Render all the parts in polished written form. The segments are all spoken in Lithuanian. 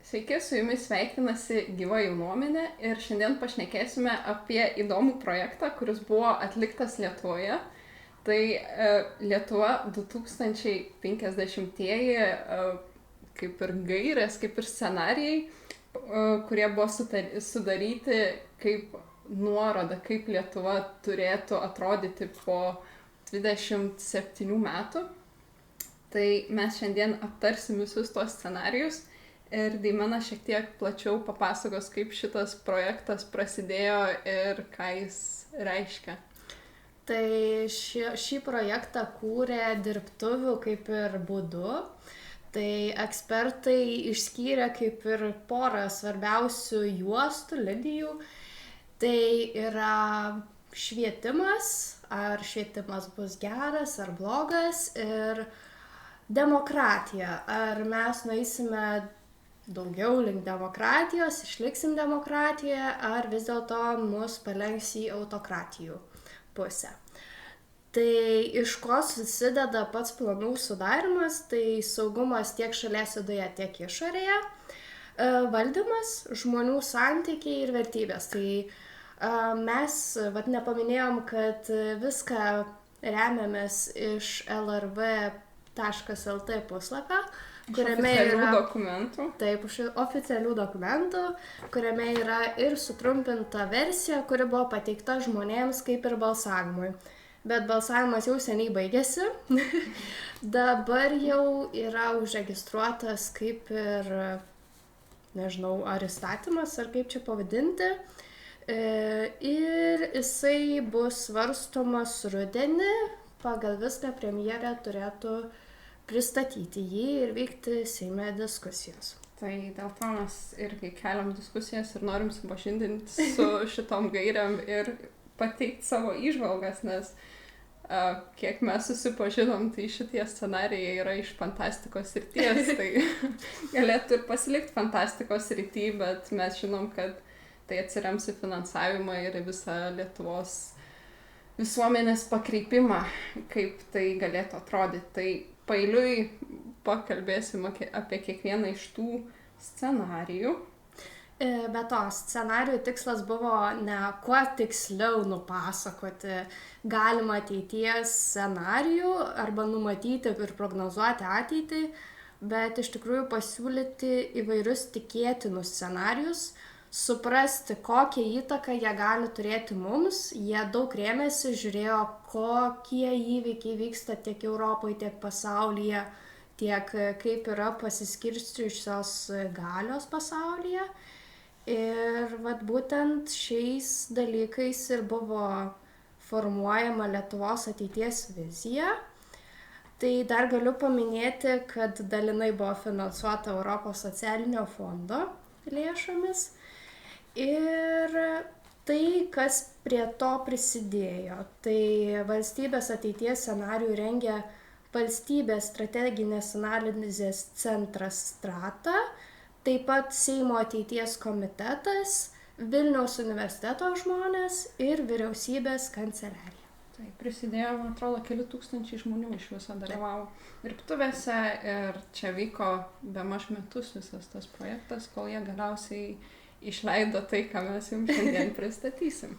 Sveiki, su jumis sveikinasi Gyva jaunuomenė ir šiandien pašnekėsime apie įdomų projektą, kuris buvo atliktas Lietuvoje. Tai Lietuva 2050-ieji kaip ir gairės, kaip ir scenarijai, kurie buvo sudaryti kaip nuoroda, kaip Lietuva turėtų atrodyti po 27 metų. Tai mes šiandien aptarsim visus tos scenarijus. Ir Deimena šiek tiek plačiau papasakos, kaip šitas projektas prasidėjo ir ką jis reiškia. Tai šį projektą kūrė dirbtuvių kaip ir būdu. Tai ekspertai išskyrė kaip ir porą svarbiausių juostų, linijų. Tai yra švietimas, ar švietimas bus geras ar blogas, ir demokratija, ar mes nueisime daugiau link demokratijos, išliksim demokratijoje, ar vis dėlto mus palenks į autokratijų pusę. Tai iš ko susideda pats planų sudarimas, tai saugumas tiek šalies viduje, tiek išorėje, valdymas, žmonių santykiai ir vertybės. Tai mes nepaminėjom, kad viską remiamės iš lrv.lt puslapio, kuriame yra dokumentų. Taip, oficialių dokumentų, kuriame yra ir sutrumpinta versija, kuri buvo pateikta žmonėms kaip ir balsavimui. Bet balsavimas jau seniai baigėsi. Dabar jau yra užregistruotas kaip ir, nežinau, ar įstatymas, ar kaip čia pavadinti. Ir jisai bus svarstomas rudenį, pagal viską premjerė turėtų pristatyti jį ir vykti Seime diskusijos. Tai dėl to mes irgi keliam diskusijas ir norim supažindinti su šitom gairiam ir pateikti savo įžvalgas, nes kiek mes susipažinom, tai šitie scenarijai yra iš fantastikos srities, tai galėtų ir pasilikti fantastikos srity, bet mes žinom, kad tai atsirems į finansavimą ir į visą Lietuvos visuomenės pakreipimą, kaip tai galėtų atrodyti. Tai paeiliui pakalbėsim apie kiekvieną iš tų scenarijų. Be to, scenarijų tikslas buvo ne kuo tiksliau nupasakoti galimą ateities scenarijų arba numatyti ir prognozuoti ateitį, bet iš tikrųjų pasiūlyti įvairius tikėtinus scenarijus, suprasti, kokią įtaką jie gali turėti mums. Jie daug rėmėsi, žiūrėjo, kokie įvykiai vyksta tiek Europoje, tiek pasaulyje, tiek kaip yra pasiskirstyjusios galios pasaulyje. Ir būtent šiais dalykais ir buvo formuojama Lietuvos ateities vizija. Tai dar galiu paminėti, kad dalinai buvo finansuota Europos socialinio fondo lėšomis. Ir tai, kas prie to prisidėjo, tai valstybės ateities scenarijų rengia Valstybės strateginės analizės centras Strata, taip pat Seimo ateities komitetas, Vilniaus universiteto žmonės ir vyriausybės kanceliarija. Tai prisidėjo, man atrodo, keli tūkstančiai žmonių iš viso dalyvavo dirbtuvėse ir čia vyko bemaž metus visas tas projektas, kol jie galiausiai išleido tai, ką mes jums šiandien pristatysim.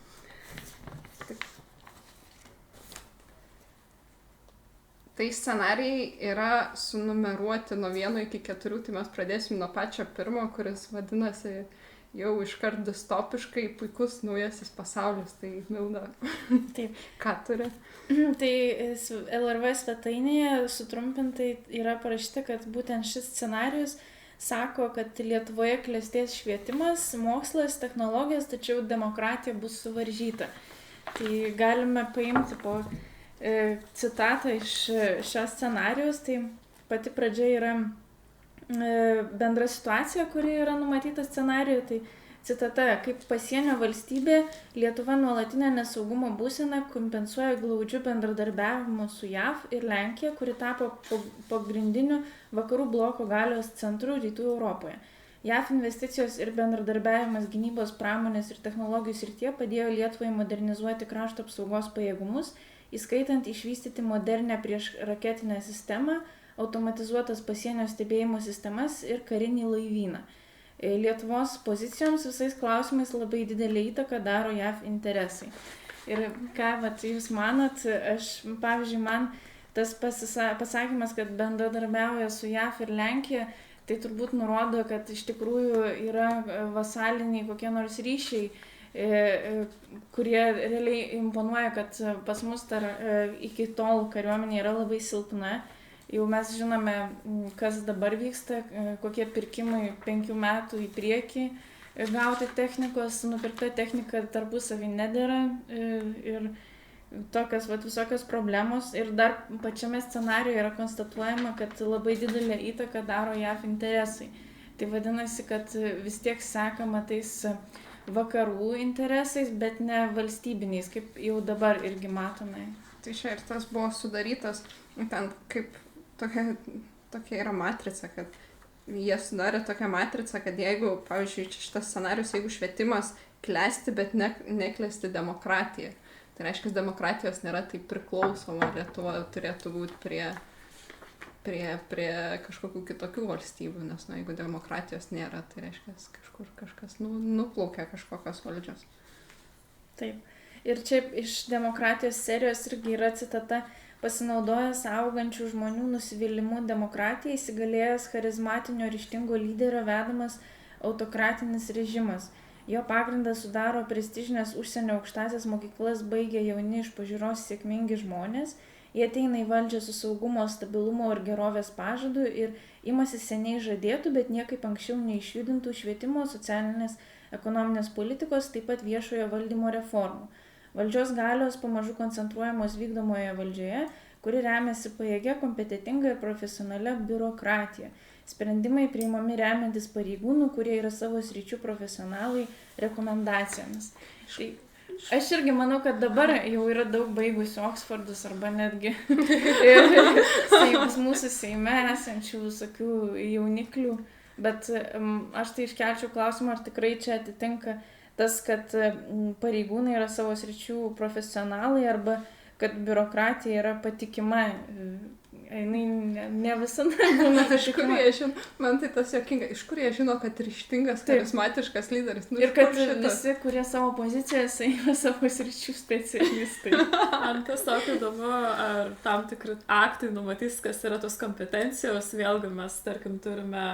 Tai scenarijai yra sunumeruoti nuo 1 iki 4, tai mes pradėsim nuo pačio pirmo, kuris vadinasi jau iškart distopiškai puikus naujasis pasaulis. Tai Milda, taip. Ką turi? Tai LRV svetainėje sutrumpintai yra parašyta, kad būtent šis scenarijus sako, kad Lietuvoje klestės švietimas, mokslas, technologijos, tačiau demokratija bus suvaržyta. Tai galime paimti po citatą iš šios scenarijos. Tai pati pradžia yra bendra situacija, kuri yra numatyta scenarijuje. Tai Citata, kaip pasienio valstybė, Lietuva nuolatinę nesaugumo būseną kompensuoja glaudžiu bendradarbiavimu su JAV ir Lenkija, kuri tapo pagrindiniu vakarų bloko galios centru rytų Europoje. JAV investicijos ir bendradarbiavimas gynybos pramonės ir technologijų srityje padėjo Lietuvai modernizuoti krašto apsaugos pajėgumus, įskaitant išvystyti modernę priešraketinę sistemą, automatizuotas pasienio stebėjimo sistemas ir karinį laivyną. Lietuvos pozicijoms visais klausimais labai didelį įtaką daro JAV interesai. Ir ką jūs manat, pavyzdžiui, man tas pasakymas, kad bendradarbiauja su JAV ir Lenkija, tai turbūt nurodo, kad iš tikrųjų yra vasaliniai kokie nors ryšiai, kurie realiai imponuoja, kad pas mus iki tol kariuomenė yra labai silpna. Jau mes žinome, kas dabar vyksta, kokie pirkimai 5 metų į priekį gauti technikos, nupirkta technika tarpusavį nedera ir tokios visokios problemos. Ir dar pačiame scenarijoje yra konstatuojama, kad labai didelę įtaką daro JAV interesai. Tai vadinasi, kad vis tiek sekama tais vakarų interesais, bet ne valstybiniais, kaip jau dabar irgi matome. Tai čia ir tas buvo sudarytas, ten kaip tokia yra matrica, kad jie sudarė tokią matricą, kad jeigu, pavyzdžiui, šitas scenarius, jeigu švietimas klesti, bet neklesti demokratija, tai reiškia, demokratijos nėra taip priklausoma, Lietuva turėtų būti prie kažkokių kitokių valstybių, nes jeigu demokratijos nėra, tai reiškia, kažkas nuplaukia kažkokios valdžios. Taip. Ir čia iš demokratijos serijos irgi yra citata: pasinaudojęs augančių žmonių nusivylimu demokratija, įsigalėjęs charizmatinio ryžtingo lyderio vedamas autokratinis režimas. Jo pagrindą sudaro prestižinės užsienio aukštąsias mokyklas baigę jauni iš pažiūros sėkmingi žmonės. Jie ateina į valdžią su saugumo, stabilumo ir gerovės pažadu ir imasi seniai žadėtų, bet niekaip anksčiau neišjudintų švietimo, socialinės, ekonominės politikos, taip pat viešojo valdymo reformų. Valdžios galios pamažu koncentruojamos vykdomoje valdžioje, kuri remiasi pajėgia, kompetitinga ir profesionalia biurokratija. Sprendimai priimami remiantis pareigūnų, kurie yra savo sričių profesionalai, rekomendacijomis. Tai aš irgi manau, kad dabar jau yra daug baigusių Oksfordus arba netgi mūsų Seime esančių visokių jauniklių, bet aš tai iškelčiau klausimą, ar tikrai čia atitinka tas, kad pareigūnai yra savo sričių profesionalai arba kad biurokratija yra patikima. Ne visada būna patikima. Man tai tas juokinga. Iš kur jie žino, kad ryžtingas, charizmatiškas lyderis? Ir kad visi, kurie savo pozicijose, yra savo sričių specialistai. Man tiesiog įdomu, ar tam tikri aktai numatys, kas yra tos kompetencijos. Vėlgi mes, tarkim, turime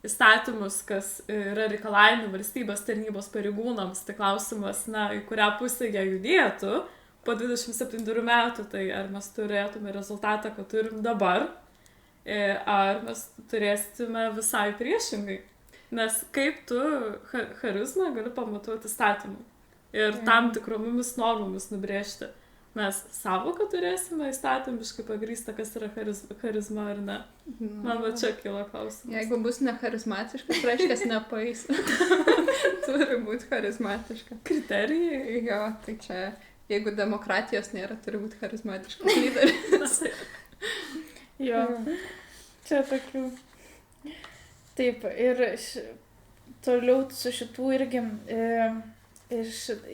įstatymus, kas yra reikalavimai valstybės tarnybos pareigūnams, tai klausimas, į kurią pusę jie judėtų po 27 metų, tai ar mes turėtume rezultatą, kad turim dabar, ar mes turėsime visai priešingai. Nes kaip tu charizmą gali pamatuoti įstatymų ir tam tikromis normomis nubrėžti. Mes savoką turėsime įstatymiškai pagrįsta, kas yra charizma ar ne. Man va čia kilo klausimas. Jeigu bus necharizmatiškas, reiškia nepaeis. Turi būti charizmatiška. Kriterijai? Jo, tai čia, jeigu demokratijos nėra, turi būti charizmatiškas lyderis. Jo, čia tokių. Taip, ir toliau su šitų irgi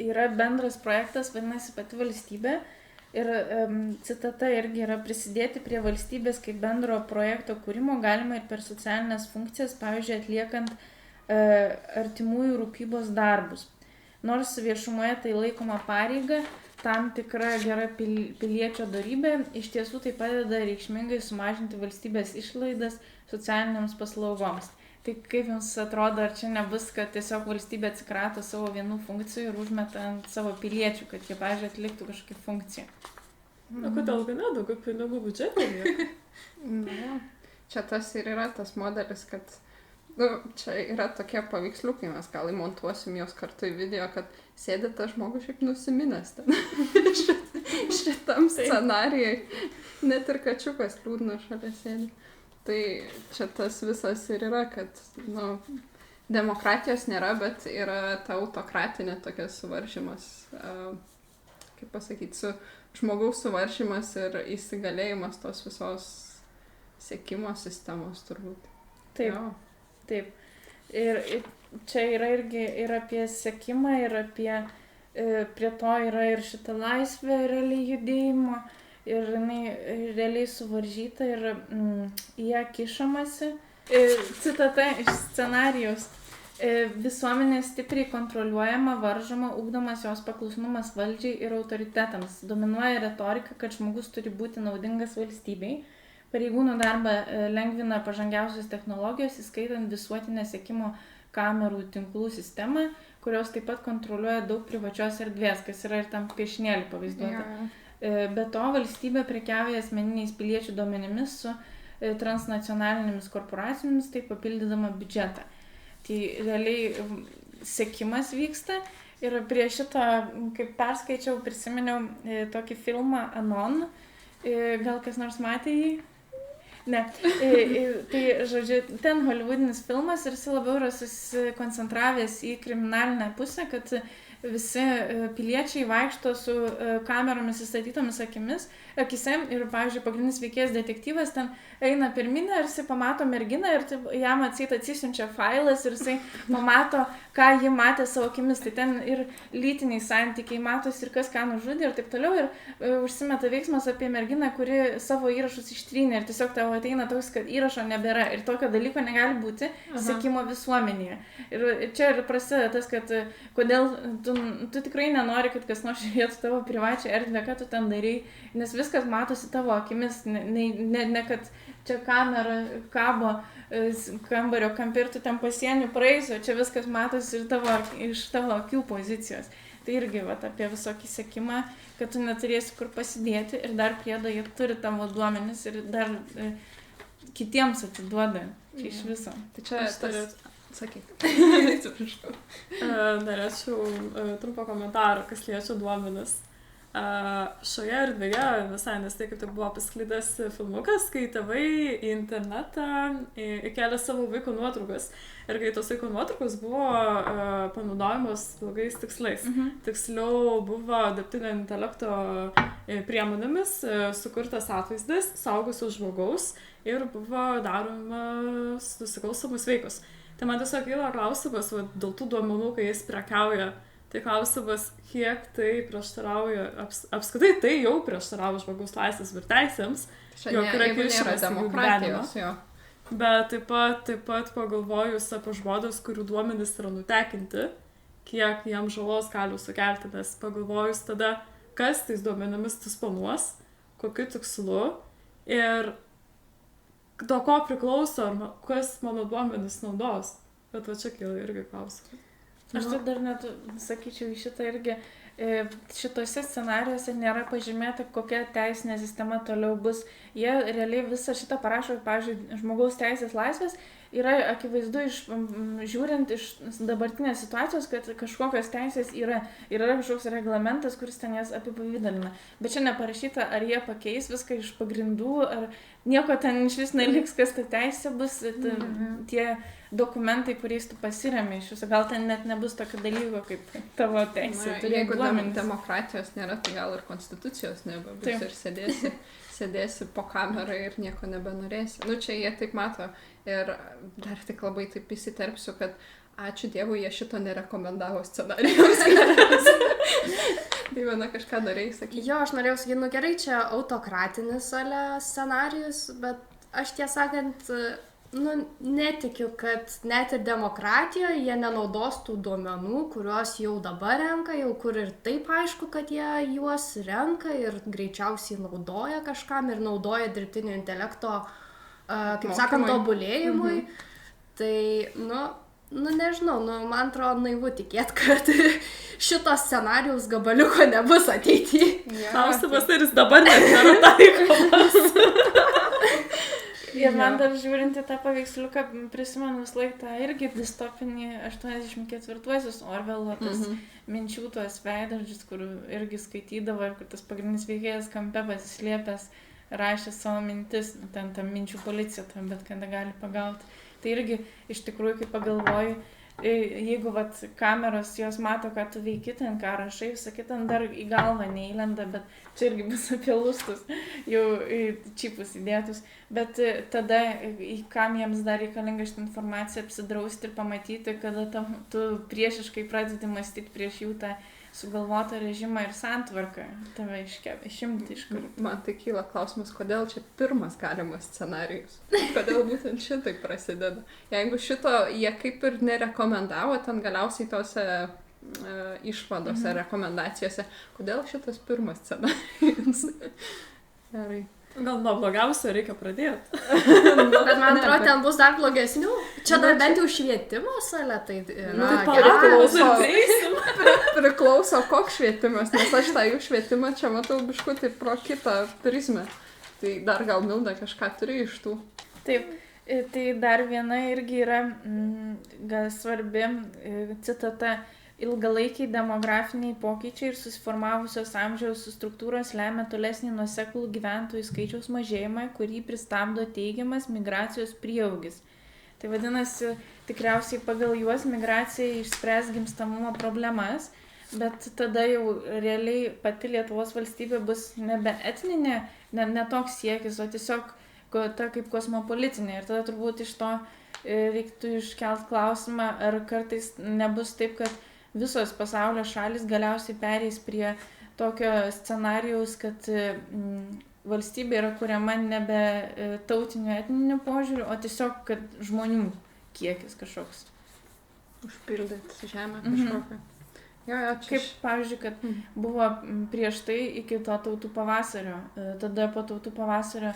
yra bendras projektas, vadinasi Pati valstybė. Ir citata irgi yra: prisidėti prie valstybės kaip bendro projekto kūrimo galima ir per socialinės funkcijas, pavyzdžiui, atliekant artimųjų rūpybos darbus. Nors viešumoje tai laikoma pareiga, tam tikra gera piliečio dorybė, iš tiesų tai padeda reikšmingai sumažinti valstybės išlaidas socialiniams paslaugoms. Tai kaip jums atrodo, ar čia nebus, kad tiesiog valstybė atsikrato savo vienų funkcijų ir užmeta ant savo piliečių, kad jie, pavyzdžiui, atliktų kažkokią funkciją? Na, kodėl ne, daugiau pinigų biudžetėje? Čia tas ir yra tas modelis, kad čia yra tokie paveiksliukai, mes gal įmontuosim jos kartu į video, kad sėdė tas žmogus šiaip nusiminęs ten šitam scenarijai. Net ir kačiukas liūdna šalia sėdi. Tai čia tas visas ir yra, kad demokratijos nėra, bet yra ta autokratinė tokia suvaržymas, kaip pasakyti, žmogaus suvaržymas ir įsigalėjimas tos visos sekimo sistemos turbūt. Taip, Jo. taip. Ir čia yra irgi ir apie sekimą, ir apie, prie to yra ir šita laisvė realiai judėjimo, ir jinai realiai suvaržyta ir į ją kišamasi. Citata iš scenarijaus. Visuomenė stipriai kontroliuojama, varžoma, ugdomas jos paklusnumas valdžiai ir autoritetams. Dominuoja retorika, kad žmogus turi būti naudingas valstybei. Pareigūnų darbą lengvina pažangiausios technologijos, įskaitant visuotinę sekimo kamerų tinklų sistemą, kurios taip pat kontroliuoja daug privačios erdvės, kas yra ir tam piešinėlį pavaizduota. Jo. Be to, valstybė prekiauja asmeniniais piliečių duomenimis su transnacionalinėmis korporacijomis, taip papildydama biudžetą. Tai realiai sekimas vyksta ir prie šito, kaip perskaičiau, prisiminiau tokį filmą Anon. Gal kas nors matė jį? Ne. Tai, žodžiu, ten holivudinis filmas ir jis labiau yra susikoncentravęs į kriminalinę pusę, kad visi piliečiai vaikšto su kameromis įstatytomis akise ir, pavyzdžiui, pagrindinis veikėjas detektyvas ten eina pirminę ir jisai pamato merginą ir jam atsisiunčia failas ir jisai pamato, ką ji matė savo akimis. Tai ten ir lytiniai santykiai matosi ir kas ką nužudė ir taip toliau. Ir užsimeta veiksmas apie merginą, kuri savo įrašus ištrynė ir tiesiog tavo ateina toks, kad įrašo nebėra. Ir tokio dalyko negali būti sekimo visuomenėje. Ir čia ir prasideda tas, kad kodėl tu tikrai nenori, kad kas nors žiūrėtų tavo privačią erdvę, ką tu ten darai, nes viskas matosi tavo akimis, ne kad čia kamera kabo kambario kampe ir tu ten pasieniu praeisi, o čia viskas matosi ir iš tavo akių pozicijos. Tai irgi apie visokį sekimą, kad tu neturėsi kur pasidėti ir dar priedo jie turi tavo duomenis ir dar kitiems atiduoda iš viso. Tai čia sakyk. Norėčiau trumpą komentarą, kas liečia duomenis. Šioje erdvėje visai nestai kaip tai buvo pasklidęs filmukas, kai tėvai į internetą įkelė savo vaiko nuotraukas. Ir kai tos vaiko nuotraukos buvo panaudojamos blogais tikslais. Tiksliau buvo dirbtinio intelekto priemonėmis sukurtas atvaizdas suaugusio žmogaus ir buvo daromas nusikalstamus veikus. Tai man tiesiog kyla klausimas dėl tų duomenų, kai jis prekiauja. Tai klausimas, kiek tai prieštarauja, apskritai tai jau prieštarauja žmogaus laisvės ir teisėms, jog yra kiršimas į jų gyvenimą. Bet taip pat pagalvojus apie žmones, kurių duomenys yra nutekinti, kiek jam žalos gali sukelti, nes pagalvojus tada, kas tais duomenimis disponuos, kokiu tikslu ir do ko priklauso, kas mano duomenis naudos. Bet čia kyla irgi klausimas. Aš tai dar net sakyčiau į šitą irgi, šitose scenarijuose nėra pažymėta, kokia teisinė sistema toliau bus. Jie realiai visą šitą parašo, pavyzdžiui, žmogaus teisės laisvės, yra akivaizdu žiūrint iš dabartinės situacijos, kad kažkokios teisės yra kažkoks reglamentas, kuris ten jas apipavidalina. Bet čia neparašyta, ar jie pakeis viską iš pagrindų, ar nieko ten iš vis neliks, kas ta teisė bus, tie dokumentai, kuriais tu pasiremi iš jūsų. Gal ten net nebus tokio dalyko kaip tavo teisė. Jeigu demokratijos nėra, tai gal ir konstitucijos nebebus ir sėdėsi po kamerą ir nieko nebenorėsi. Čia jie taip mato ir dar tik labai taip įsiterpsiu, kad ačiū Dievui, jie šito nerekomendavo scenarijaus. Tai viena kažką norėjai sakyti. Jo, aš norėjau sakyti, gerai, čia autokratinis scenarijus, bet aš tiesąkant, netikiu, kad net ir demokratijoje jie nenaudos tų duomenų, kuriuos jau dabar renka, jau kur ir taip aišku, kad jie juos renka ir greičiausiai naudoja kažkam ir naudoja dirbtinio intelekto, kaip sakant, tobulėjimui. Tai, nežinau, man atrodo naivu tikėti, kad šito scenarijaus gabaliuko nebus ateityje. Klausimas, ar jis dabar net nėra taikomas. Ir man dar žiūrint į tą paveiksliuką, prisimenu visą laiką tą irgi distopinį 84-uosius Orvelo, tas minčių tuos veidrodžius, kur irgi skaitydavo ir kur tas pagrindinis veikėjas kampe pasislėpęs rašė savo mintis, ten minčių policija, bet kada gali pagauti. Tai irgi iš tikrųjų, kai pagalvoju, jeigu vat, kameros jos mato, ką tu veiki, ten ką rašai, visą kitą, dar į galvą neįlenda, bet čia irgi bus apie lustus, jau čipus įdėtus. Bet tada, kam jiems dar reikalinga šitą informaciją apsidrausti ir pamatyti, kada tu priešiškai pradedi mąstyti prieš jų tą sugalvotą režimą ir santvarką, tave išimti iš kur. Man tai kyla klausimas, kodėl čia pirmas galimas scenarijus. Kodėl būtent šitai prasideda. Jeigu šito jie kaip ir nerekomendavo ten galiausiai tose išvadose, rekomendacijose, kodėl šitas pirmas scenarijus. Gerai. Gal nuo blogiausio reikia pradėti. Bet man atrodo, ten bus dar blogesnių. Čia dar bent jau švietimo salė, tai priklauso koks švietimas, nes aš tą jų švietimą čia matau biškutį pro kitą prizmę. Tai dar gal Milda kažką turi iš tų. Taip, tai dar viena irgi yra svarbi citata. Ilgalaikiai demografiniai pokyčiai ir susiformavusios amžiaus struktūros lemia tolesnį nuoseklų gyventojų skaičiaus mažėjimą, kurį pristabdo teigiamas migracijos prieaugis. Tai vadinasi, tikriausiai pagal juos migracija išspręs gimstamumo problemas, bet tada jau realiai pati Lietuvos valstybė bus nebe etninė, ne toks siekis, o tiesiog ta kaip kosmopolitinė. Ir tada turbūt iš to reiktų iškelt klausimą, ar kartais nebus taip, kad visos pasaulio šalis galiausiai pereis prie tokio scenarijaus, kad valstybė yra kuriama nebe tautiniu etniniu požiūriu, o tiesiog, kad žmonių kiekis kažkoks. Užpildyti žemę kažkokią. Jo, čia. Kaip, pavyzdžiui, kad buvo prieš tai iki to tautų pavasario. Tada po tautų pavasario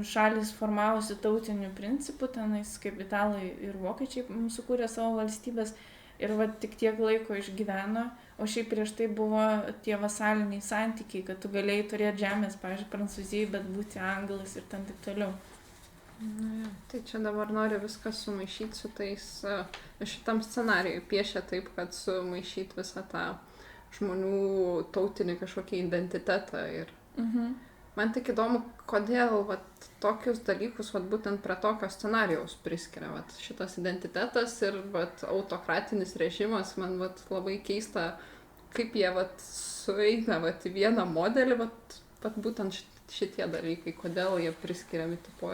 šalis formavosi tautiniu principu, tenais kaip italai ir vokiečiai sukūrė savo valstybės. Ir va tik tiek laiko išgyveno, o šiaip prieš tai buvo tie vasaliniai santykiai, kad tu galėjai turėti žemės, pavyzdžiui, Prancūzijai, bet būti anglas ir ten taip toliau. Tai čia dabar noriu viską sumaišyti su tais, šitam scenarijui piešia taip, kad sumaišyti visą tą žmonių tautinį kažkokį identitetą. Ir man tik įdomu, kodėl tokius dalykus būtent prie tokio scenarijaus priskiria. Šitas identitetas ir autokratinis režimas, man labai keista, kaip jie sueina į vieną modelį, būtent šitie dalykai, kodėl jie priskiriami. Tipo,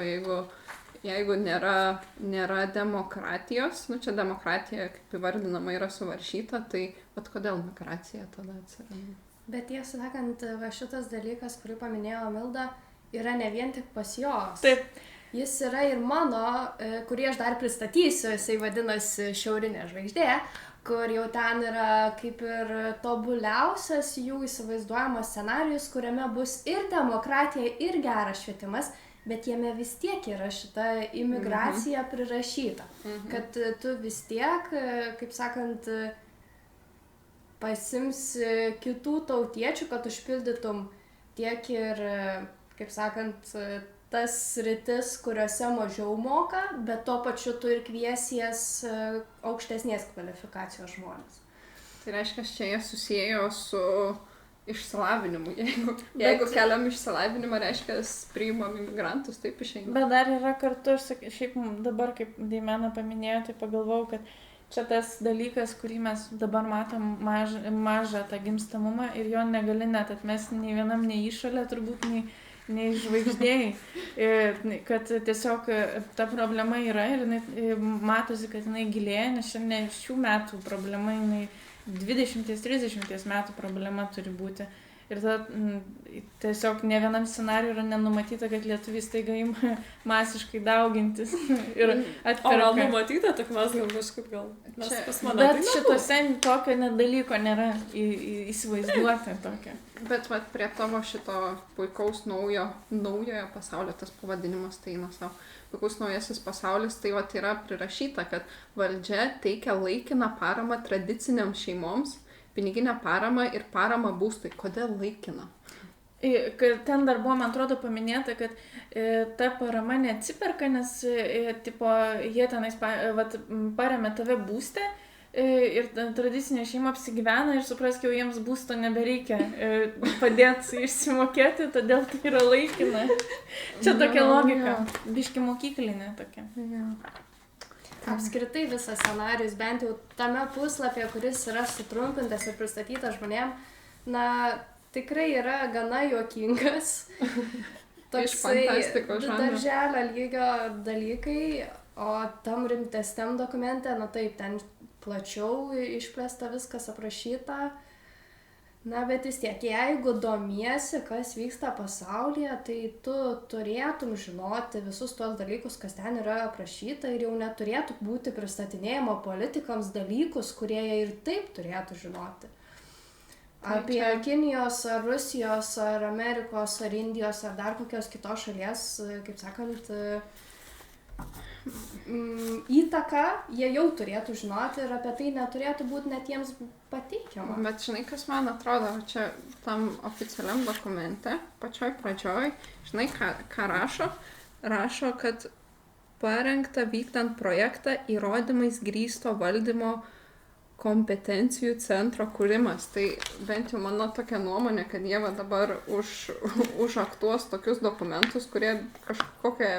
jeigu nėra demokratijos, čia demokratija, kaip įvardinama, yra suvaržyta, tai kodėl migracija tada atsiranda? Bet tiesą sakant, šitas dalykas, kurį paminėjo Milda, yra ne vien tik pas jos. Taip. Jis yra ir mano, kurį aš dar pristatysiu, jisai vadinasi Šiaurinė žvaigždė, kur jau ten yra kaip ir tobuliausias jų įsivaizduojamas scenarijus, kuriame bus ir demokratija, ir geras švietimas, bet jame vis tiek yra šita imigracija prirašyta. Kad tu vis tiek, kaip sakant, pasims kitų tautiečių, kad užpildytum tiek ir, kaip sakant, tas sritis, kuriuose mažiau moka, bet tuo pačiu tu ir kviesies aukštesnės kvalifikacijos žmonės. Tai reiškia, čia jie susiejo su išsilavinimu. Jeigu keliam išsilavinimą, reiškia, priimam imigrantus, taip išeina. Bet dar yra kartu, šiaip dabar, kaip Deimena paminėjo, tai pagalvojau, kad čia tas dalykas, kurį mes dabar matom mažą tą gimstamumą ir jo negali net atmesti nei vienam, nei išorė, turbūt nei žvaigždėjai. Kad tiesiog ta problema yra ir matosi, kad jinai gilėja, nes šiandien šių metų problema, jinai 20-30 metų problema turi būti. Ir tada tiesiog ne vienam scenariui yra nenumatyta, kad lietuviai staiga ima masiškai daugintis. Ir atperka. O gal numatyta, tik mes gal kažkaip gal. Bet šitose tokio dalyko nėra įsivaizduota tokio. Bet prie tavo šito puikaus naujojo pasaulio, tas pavadinimas tai eina savo. Puikaus naujasis pasaulis, tai yra prirašyta, kad valdžia teikia laikiną paramą tradiciniams šeimoms, piniginę paramą ir paramą būstui. Kodėl laikina? Ten dar buvo, man atrodo, paminėta, kad ta parama neatsiperka, nes jie tenais paremia tave būste ir tradicinė šeima apsigyvena ir suprask, jau jiems būsto nebereikia padėti išsimokėti, todėl tai yra laikina. Čia tokia logika, biški mokyklinė tokia. apskritai visas scenarijus, bent jau tame puslapyje, kuris yra sutrumpintas ir pristatytas žmonėm, na, tikrai yra gana juokingas. Iš fantastikos žanro. Darželio lygio dalykai, o tam rimtesniam dokumente, na taip, ten plačiau išplėsta viskas aprašyta. Na, bet vis tiek, jeigu domiesi, kas vyksta pasaulyje, tai tu turėtum žinoti visus tuos dalykus, kas ten yra aprašyta ir jau neturėtų būti pristatinėjimo politikams dalykus, kurie jie ir taip turėtų žinoti. Apie Kinijos, ar Rusijos, ar Amerikos, ar Indijos, ar dar kokios kitos šalies, kaip sakant, įtaką jie jau turėtų žinoti ir apie tai neturėtų būti net jiems pateikiama. Bet žinai, kas man atrodo, čia tam oficialiam dokumente, pačioj pradžioj, žinai, ką rašo? Rašo, kad parengta vykdant projektą įrodymais grįsto valdymo kompetencijų centro kūrimas. Tai bent jau mano tokia nuomonė, kad jie dabar užaktuos tokius dokumentus, kurie kažkokie,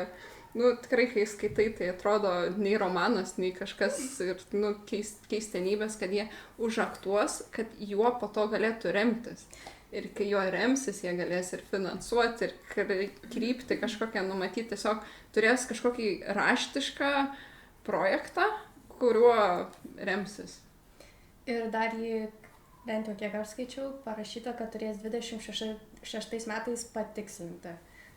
nu, tikrai, kai skaitai, tai atrodo nei romanas, nei kažkas ir, nu, keistenybės, kad jie užaktuos, kad juo po to galėtų remtis. Ir kai juo remsis, jie galės ir finansuoti, ir krypti kažkokią numatyti, tiesiog turės kažkokį raštišką projektą, kuriuo remsis. Ir dar jį, bent jau kiek aš skaičiau, parašyta, kad turės 26 metais patikslinti.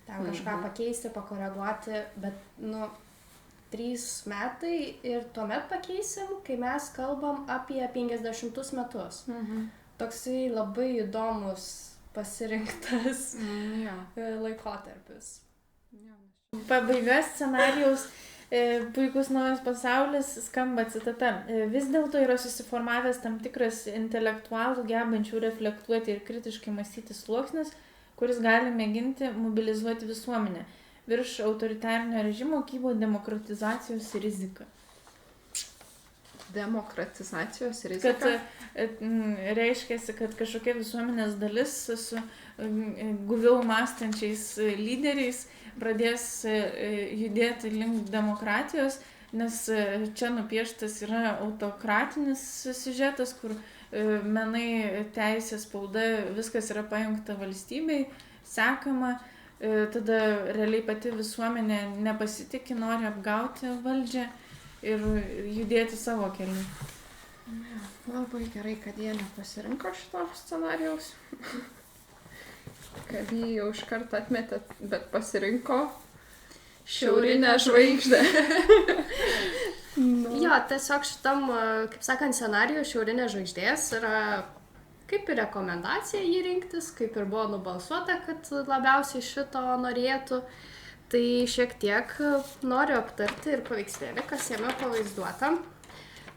Ten kažką pakeisti, pakoreguoti, bet, nu, 3 metai ir tuomet pakeisim, kai mes kalbam apie 50 metus. Toksai labai įdomus pasirinktas laikotarpis. Pabaiga scenarijaus Puikus naujas pasaulis skamba citata. Vis dėlto yra susiformavęs tam tikras intelektualų gebančių reflektuoti ir kritiškai mąstyti sluoksnis, kuris gali mėginti mobilizuoti visuomenę. Virš autoritarinio režimo kybo demokratizacijos rizika. Demokratizacijos rizika? Kad reiškiasi, kad kažkokia visuomenės dalis su guviau mąstančiais lyderiais pradės judėti link demokratijos, nes čia nupieštas yra autokratinis siužetas, kur menai, teisė, spauda, viskas yra pajungta valstybei, sekama, tada realiai pati visuomenė nepasitikė, nori apgauti valdžią ir judėti savo keliu. Labai gerai, kad jie nepasirinko šito scenarijaus. Kad jį jau iš karto atmetė, bet pasirinko šiaurinę žvaigždę. Jo, tiesiog šitam, kaip sakant, scenarijų šiaurinė žvaigždės yra kaip ir rekomendacija jį rinktis, kaip ir buvo nubalsuota, kad labiausiai šito norėtų. Tai šiek tiek noriu aptarti ir paveikslėlį, kas jame pavaizduota.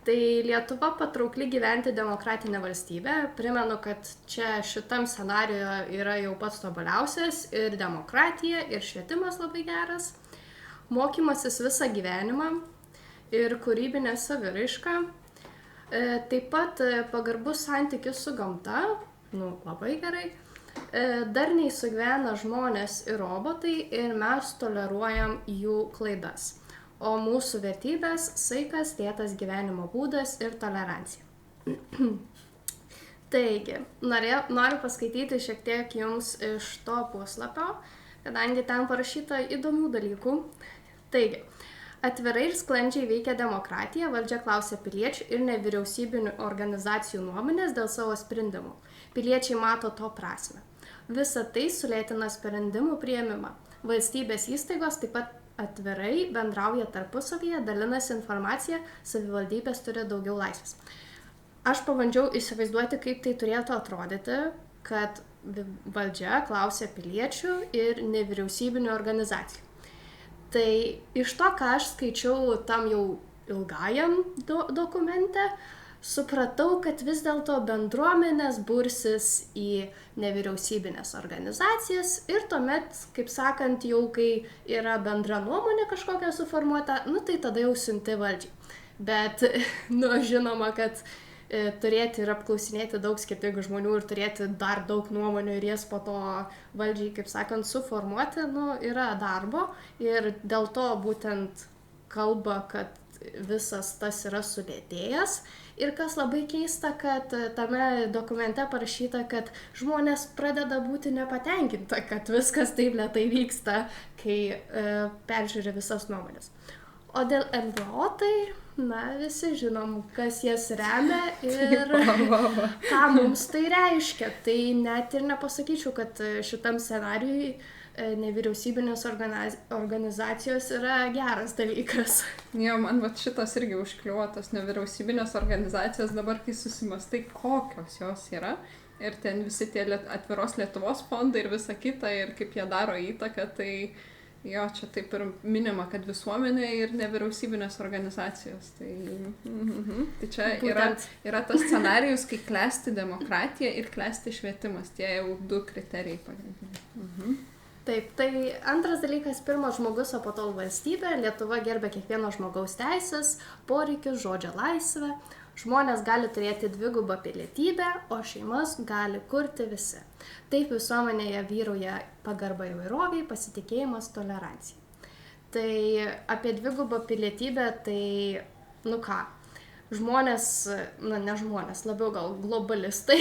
Tai Lietuva patraukli gyventi demokratinę valstybę. Primenu, kad čia šitam scenarijoje yra jau pats tobuliausias ir demokratija, ir švietimas labai geras. Mokymasis visą gyvenimą ir kūrybinė saviraiška. Taip pat pagarbus santykis su gamta, nu, labai gerai. Darniai sugyvena žmonės ir robotai ir mes toleruojam jų klaidas. O mūsų vertybės – saikas, lėtas gyvenimo būdas ir tolerancija. Taigi, noriu paskaityti šiek tiek jums iš to puslapio, kadangi ten parašyta įdomių dalykų. Taigi, atvirai ir sklandžiai veikia demokratija, valdžia klausia piliečių ir nevyriausybinių organizacijų nuomonės dėl savo sprendimų. Piliečiai mato to prasmę. Visa tai sulėtina sprendimų priėmimą. Valstybės įstaigos taip pat atvirai bendrauja tarpusavyje, dalinasi informacija, savivaldybės turi daugiau laisvės. Aš pabandžiau įsivaizduoti, kaip tai turėtų atrodyti, kad valdžia klausia piliečių ir nevyriausybinių organizacijų. Tai iš to, ką aš skaičiau tam jau ilgajam dokumente, supratau, kad vis dėlto bendruomenės bursis į nevyriausybinės organizacijas ir tuomet, kaip sakant, jau kai yra bendra nuomonė kažkokia suformuota, nu tai tada jau siunti valdžiai. Bet, nu, žinoma, kad turėti ir apklausinėti daug skirtingų žmonių ir turėti dar daug nuomonių ir jas po to valdžiai, kaip sakant, suformuoti, nu, yra darbo ir dėl to būtent kalba, kad visas tas yra sulėtėjęs. Ir kas labai keista, kad tame dokumente parašyta, kad žmonės pradeda būti nepatenkinta, kad viskas taip lėtai vyksta, kai peržiūri visas nuomonės. O dėl NVO tai, visi žinom, kas jas remia ir ką mums tai reiškia. Tai net ir nepasakyčiau, kad šitam scenarijui nevyriausybinės organizacijos yra geras dalykas. Jo, man šitas irgi užkliuvo, tas nevyriausybinės organizacijos dabar, kai susimastai, kokios jos yra. Ir ten visi tie atviros Lietuvos fondai ir visa kita, ir kaip jie daro įtaką, tai jo, čia taip ir minima, kad visuomenė ir nevyriausybinės organizacijos. Tai čia yra tas scenarijus, kai klesti demokratija ir klesti švietimas. Tie jau 2 kriterijai pagrindiniai. Taip, tai antras dalykas, pirmas žmogus, o po to valstybė. Lietuva gerbia kiekvieno žmogaus teisės, poreikius, žodžio laisvę. Žmonės gali turėti 2 pilietybę, o šeimas gali kurti visi. Taip visuomenėje vyrauja pagarba įvairoviai, pasitikėjimas, tolerancija. Tai apie 2 pilietybę, tai, žmonės, ne žmonės, labiau gal globalistai,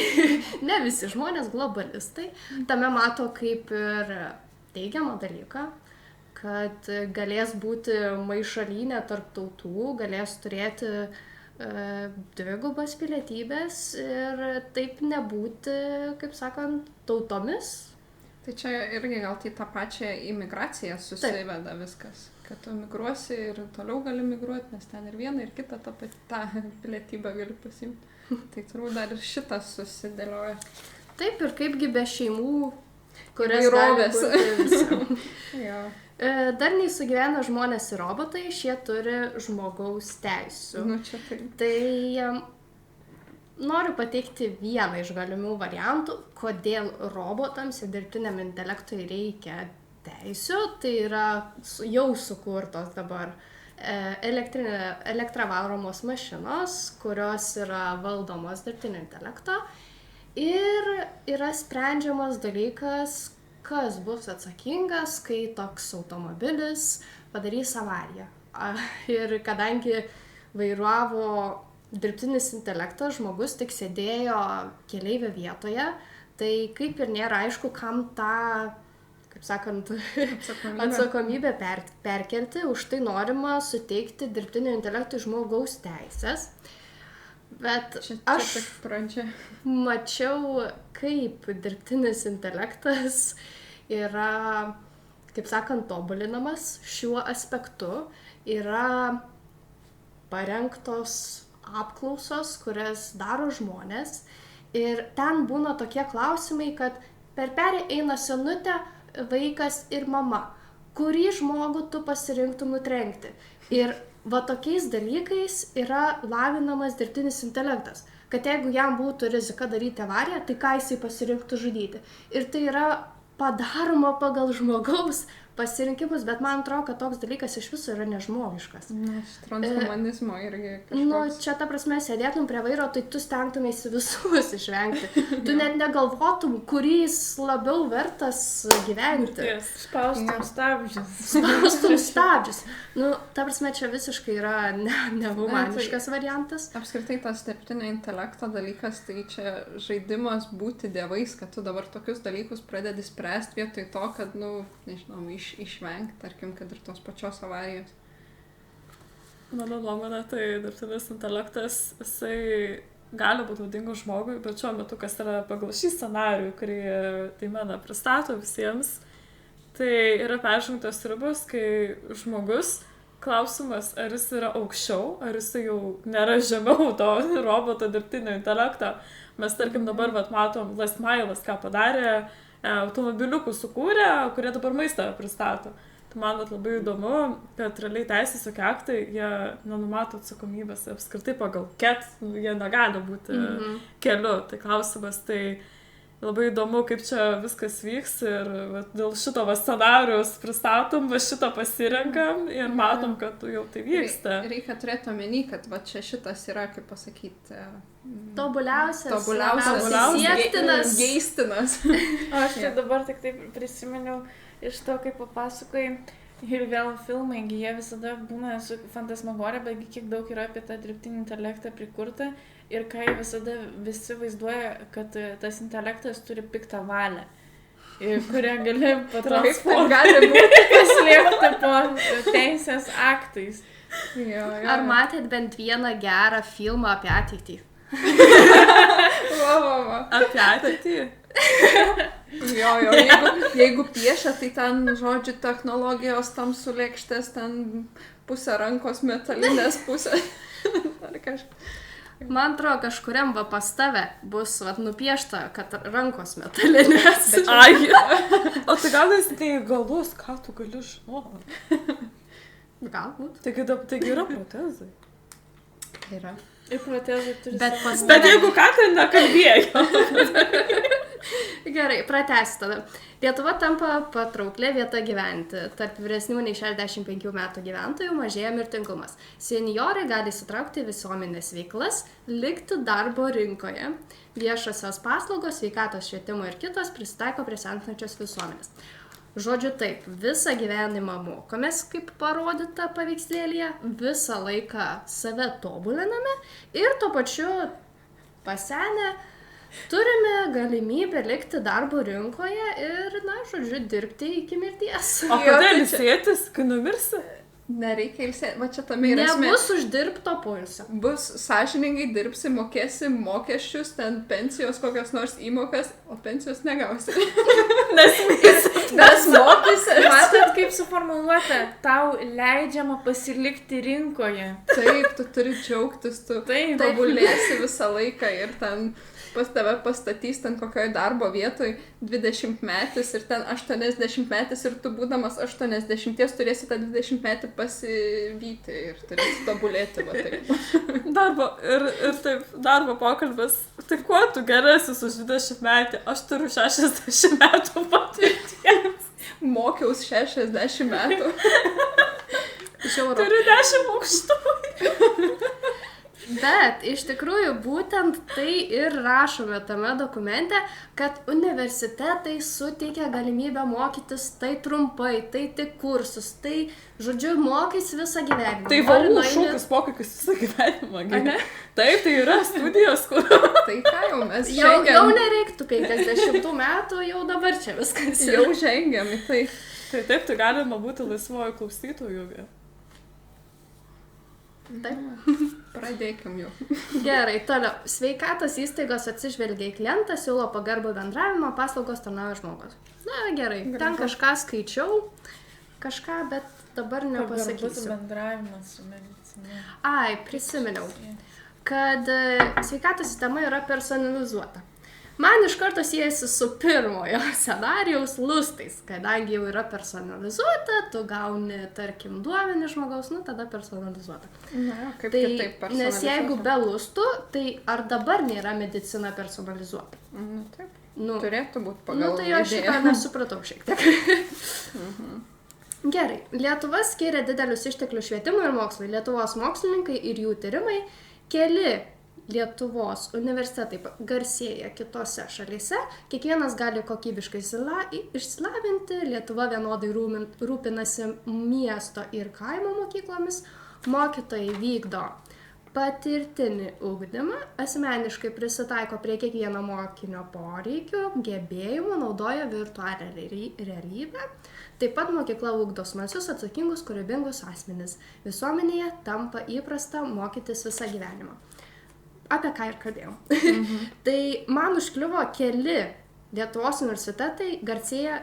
ne visi žmonės, globalistai, tame mato kaip ir teigiamą dalyką, kad galės būti maišalynė tarp tautų, galės turėti 2 pilietybės ir taip nebūti, kaip sakant, tautomis. Tai čia irgi gal tai tą pačią imigraciją susiveda viskas, kad tu migruosi ir toliau gali migruoti, nes ten ir vieną, ir kitą tą pilietybę gali pasimti. Tai turbūt dar ir šitas susidėlioja. Taip, ir kaipgi be šeimų, kurias gali kurti visi. Darniai sugyvena žmonės ir robotai, šie turi žmogaus teisių. Čia tai. Tai noriu pateikti vieną iš galimų variantų, kodėl robotams ir dirbtiniam intelektui reikia teisių. Tai yra jau sukurtos dabar elektravaromos mašinos, kurios yra valdomos dirbtinio intelekto. Ir yra sprendžiamas dalykas, kas bus atsakingas, kai toks automobilis padarys avariją. Ir kadangi vairavo dirbtinis intelektas, žmogus tik sėdėjo keleivio vietoje, tai kaip ir nėra aišku, kam tą, kaip sakant, atsakomybę perkelti. Už tai norima suteikti dirbtinio intelektui žmogaus teisės. Bet aš mačiau, kaip dirbtinis intelektas yra, kaip sakant, tobulinamas šiuo aspektu. Yra parengtos apklausos, kurias daro žmonės. Ir ten būna tokie klausimai, kad per perį eina senutė, vaikas ir mama. Kurį žmogų tu pasirinktum nutrenkti? Ir tokiais dalykais yra lavinamas dirbtinis intelektas. Kad jeigu jam būtų rizika daryti avariją, tai ką jisai pasirinktų žudyti. Ir tai yra padaroma pagal žmogaus pasirinkimus, bet man atrodo, kad toks dalykas iš viso yra nežmogiškas. Transhumanizmo irgi kažkoks. Čia ta prasme, sėdėtum prie vairo, tai tu stengtumėsi visus išvengti. Tu net negalvotum, kuris labiau vertas gyventi. Spaustum stabdžius. Spaustum stabdžius. Ta prasme, čia visiškai yra nehumaniškas variantas. Apskritai tas dirbtinio intelekto dalykas, tai čia žaidimas būti dievais, kad tu dabar tokius dalykus pradedi spręsti vietoj to, kad, nežinau, išvengti, tarkim, kad ir tos pačios avarijos. Mano nuomonė, tai dirbtinis intelektas, jisai gali būti naudingas žmogui, bet šiuo metu, kas yra pagal šį scenarijų, kurį Taimena pristato visiems, tai yra peržengtos ribos, kai žmogus, klausimas, ar jis yra aukščiau, ar jis jau nėra žemiau to roboto dirbtinio intelekto. Mes, tarkim, dabar matom Last Mile'as, ką padarė, automobiliukų sukūrė, kurie dabar maistą pristato. Tai man labai įdomu, kad realiai teisės aktai, jie nenumato atsakomybės apskritai pagal jie negali būti keliu. Tai klausimas, tai labai įdomu, kaip čia viskas vyks ir dėl šito scenarijaus pristatom, šito pasirenkam ir matom, kad jau tai vyksta. Reikia turėti omeny, kad čia šitas yra, kaip pasakyti, tobuliausias, siektinas, geistinas. Aš tai dabar tik taip prisiminiau iš to, kaip papasakai, Ir vėl filmai, jie visada būna su fantasmagorija, bet kiek daug yra apie tą dirbtinį intelektą prikurta ir kai visada visi vaizduoja, kad tas intelektas turi piktą valią, kurią gali paslėpti po teisės aktais. Jo. Ar matėt bent vieną gerą filmą apie ateitį? Va. Apie ateitį. Jo, jeigu piešia, tai ten, žodžiu, technologijos tam sulėkštės, ten pusę rankos metalinės, pusę ar kažkas. Man atrodo, kažkuriam va pas tave bus nupiešta, kad rankos metalinės. Ai, o tai gal jis neįgalus, ką tu gali žinoti? Galbūt. Taigi yra protezai. Yra. Ir protezai turi Bet savo- pas Bet jeigu ką, tai nekalbėjau. Gerai, pratęsiu tada. Lietuva tampa patrauklė vieta gyventi. Tarp vyresnių nei 65 metų gyventojų mažėja mirtingumas. Senjorai gali įsitraukti į visuomenės veiklas, likti darbo rinkoje. Viešosios paslaugos, sveikatos, švietimo ir kitos prisitaiko prie senstančios visuomenės. Žodžiu taip, visą gyvenimą mokomės, kaip parodyta paveikslėlyje, visą laiką save tobuliname ir tuo pačiu pasenę turime galimybę likti darbo rinkoje ir, žodžiu, dirbti iki mirties. O kodėl ilsėtis, kai numirsi? Nereikia ilsėti, va čia tame yra esmė. Nebus uždirbto poilsio. Bus sąžiningai dirbsi, mokėsi mokesčius, ten pensijos kokios nors įmokas, o pensijos negausi. Nes mokysi. Matot, kaip suformuluota, tau leidžiama pasilikti rinkoje. Taip, tu turi džiaugtis, tu Taip. tobulėsi visą laiką ir ten pas tave pastatys ten kokioj darbo vietoj 20 metais ir ten 80 metais ir tu būdamas 80 turėsi tą 20 metį pasivyti ir turėsi tobulėti. Va, taip. Darbo pokalbis. Tai kuo tu geresis už 20 metį? Aš turiu 60 metų patirties. Mokiaus 60 metų. Turiu 10 aukštų. Bet iš tikrųjų būtent tai ir rašome tame dokumente, kad universitetai suteikia galimybę mokytis tai trumpai, tai tik kursus, tai, žodžiu, mokys visą gyvenimą. Tai šūkis pokytis visą gyvenimą. Taip, tai yra studijos, kur... Tai ką jau mes Jau žengiam. nereiktų 50 metų, jau dabar čia viskas. Jau žengiam į tai. Taip, tai galima būti laisvojo klausytojų. Taip. Pradėkim jau. Gerai, toliau. Sveikatos įstaigos atsižvelgia į klientą, siūlo pagarbų bendravimą, paslaugos tarnauja žmogus. Na, gerai. Ten kažką skaičiau, bet dabar Pagarbus nepasakysiu. bendravimas su medicina. Ai, prisiminiau, kad sveikatos sistema yra personalizuota. Man iš karto siejasi su pirmojo scenarijaus lustais, kadangi jau yra personalizuota, tu gauni, tarkim, duomenį žmogaus, tada personalizuota. Na, kaip Tai, kitaip personalizuota. nes jeigu be lustų, tai ar dabar nėra medicina personalizuota? Nu, taip. Nu, Turėtų būti pagal tai aš šitą nesupratau šiek tiek. Gerai, Lietuva skiria didelius išteklius švietimui ir mokslui. Lietuvos mokslininkai ir jų tyrimai, keli Lietuvos universitetai garsėja kitose šalyse, kiekvienas gali kokybiškai išsilavinti, Lietuva vienodai rūpinasi miesto ir kaimo mokyklomis, mokytojai vykdo patirtinį ugdymą, asmeniškai prisitaiko prie kiekvieno mokinio poreikių, gebėjimų, naudoja virtualią realybę. Taip pat mokykla ugdo smalsius, atsakingus, kūrybingus asmenis. Visuomenėje tampa įprasta mokytis visą gyvenimą. Apie ką ir kalbėjau. Tai man užkliuvo keli Lietuvos universitetai garsėja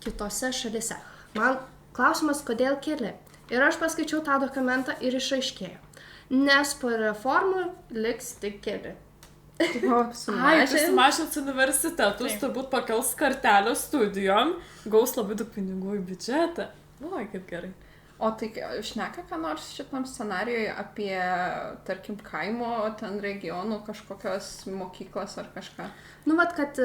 kitose šalyse. Man klausimas, kodėl keli. Ir aš paskaičiau tą dokumentą ir išaiškėjo. Nes po reformų liks tik keli. Sumažins universitetus, turbūt pakels kartelę studijom, gaus labai daug pinigų į biudžetą. Oi, kaip gerai. O tai šneka ką nors šitam scenarijui apie, tarkim, kaimo, ten regionų kažkokios mokyklas ar kažką? Nu, kad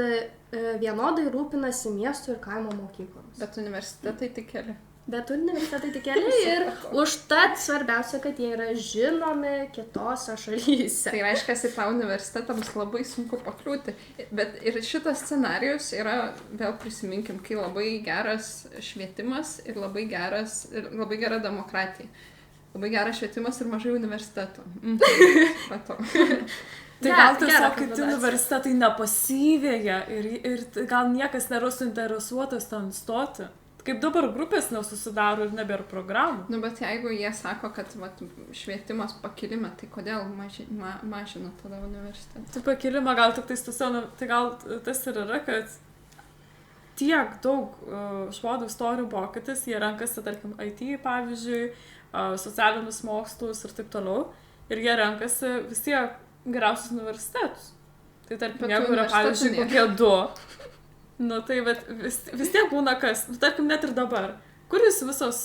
vienodai rūpinasi miestų ir kaimo mokyklomis. Bet universitetai tik keli. Bet universitetai tik keli ir užtat svarbiausia, kad jie yra žinomi kitose šalyse. Tai reiškia, į tą universitetą bus labai sunku pakliūti. Bet ir šitas scenarijus yra, vėl prisiminkim, kai labai geras švietimas ir labai gera demokratija. Labai geras švietimas ir mažai universitetų. Matau. Tai gal tiesiog kiti universitetai nepasivėja ir gal niekas nėra suinteresuotas ten stoti. Kaip dabar grupės nesusidaro ir nebėra programų. Nu, bet jeigu jie sako, kad švietimas pakilime, tai kodėl mažina tada universitetą? Tai pakilimą gal tik tai gal tas ir yra, kad tiek daug žmonių istorijų mokytis, jie renkasi, tarkim, IT, pavyzdžiui, socialinius mokslus ir taip toliau, ir jie renkasi vis tiek geriausius universitetus. Tai tarkim, jeigu yra, pavyzdžiui, kokie 2, nu tai vis tiek būna kas, nu, tarkim, net ir dabar. Kur jūs visos,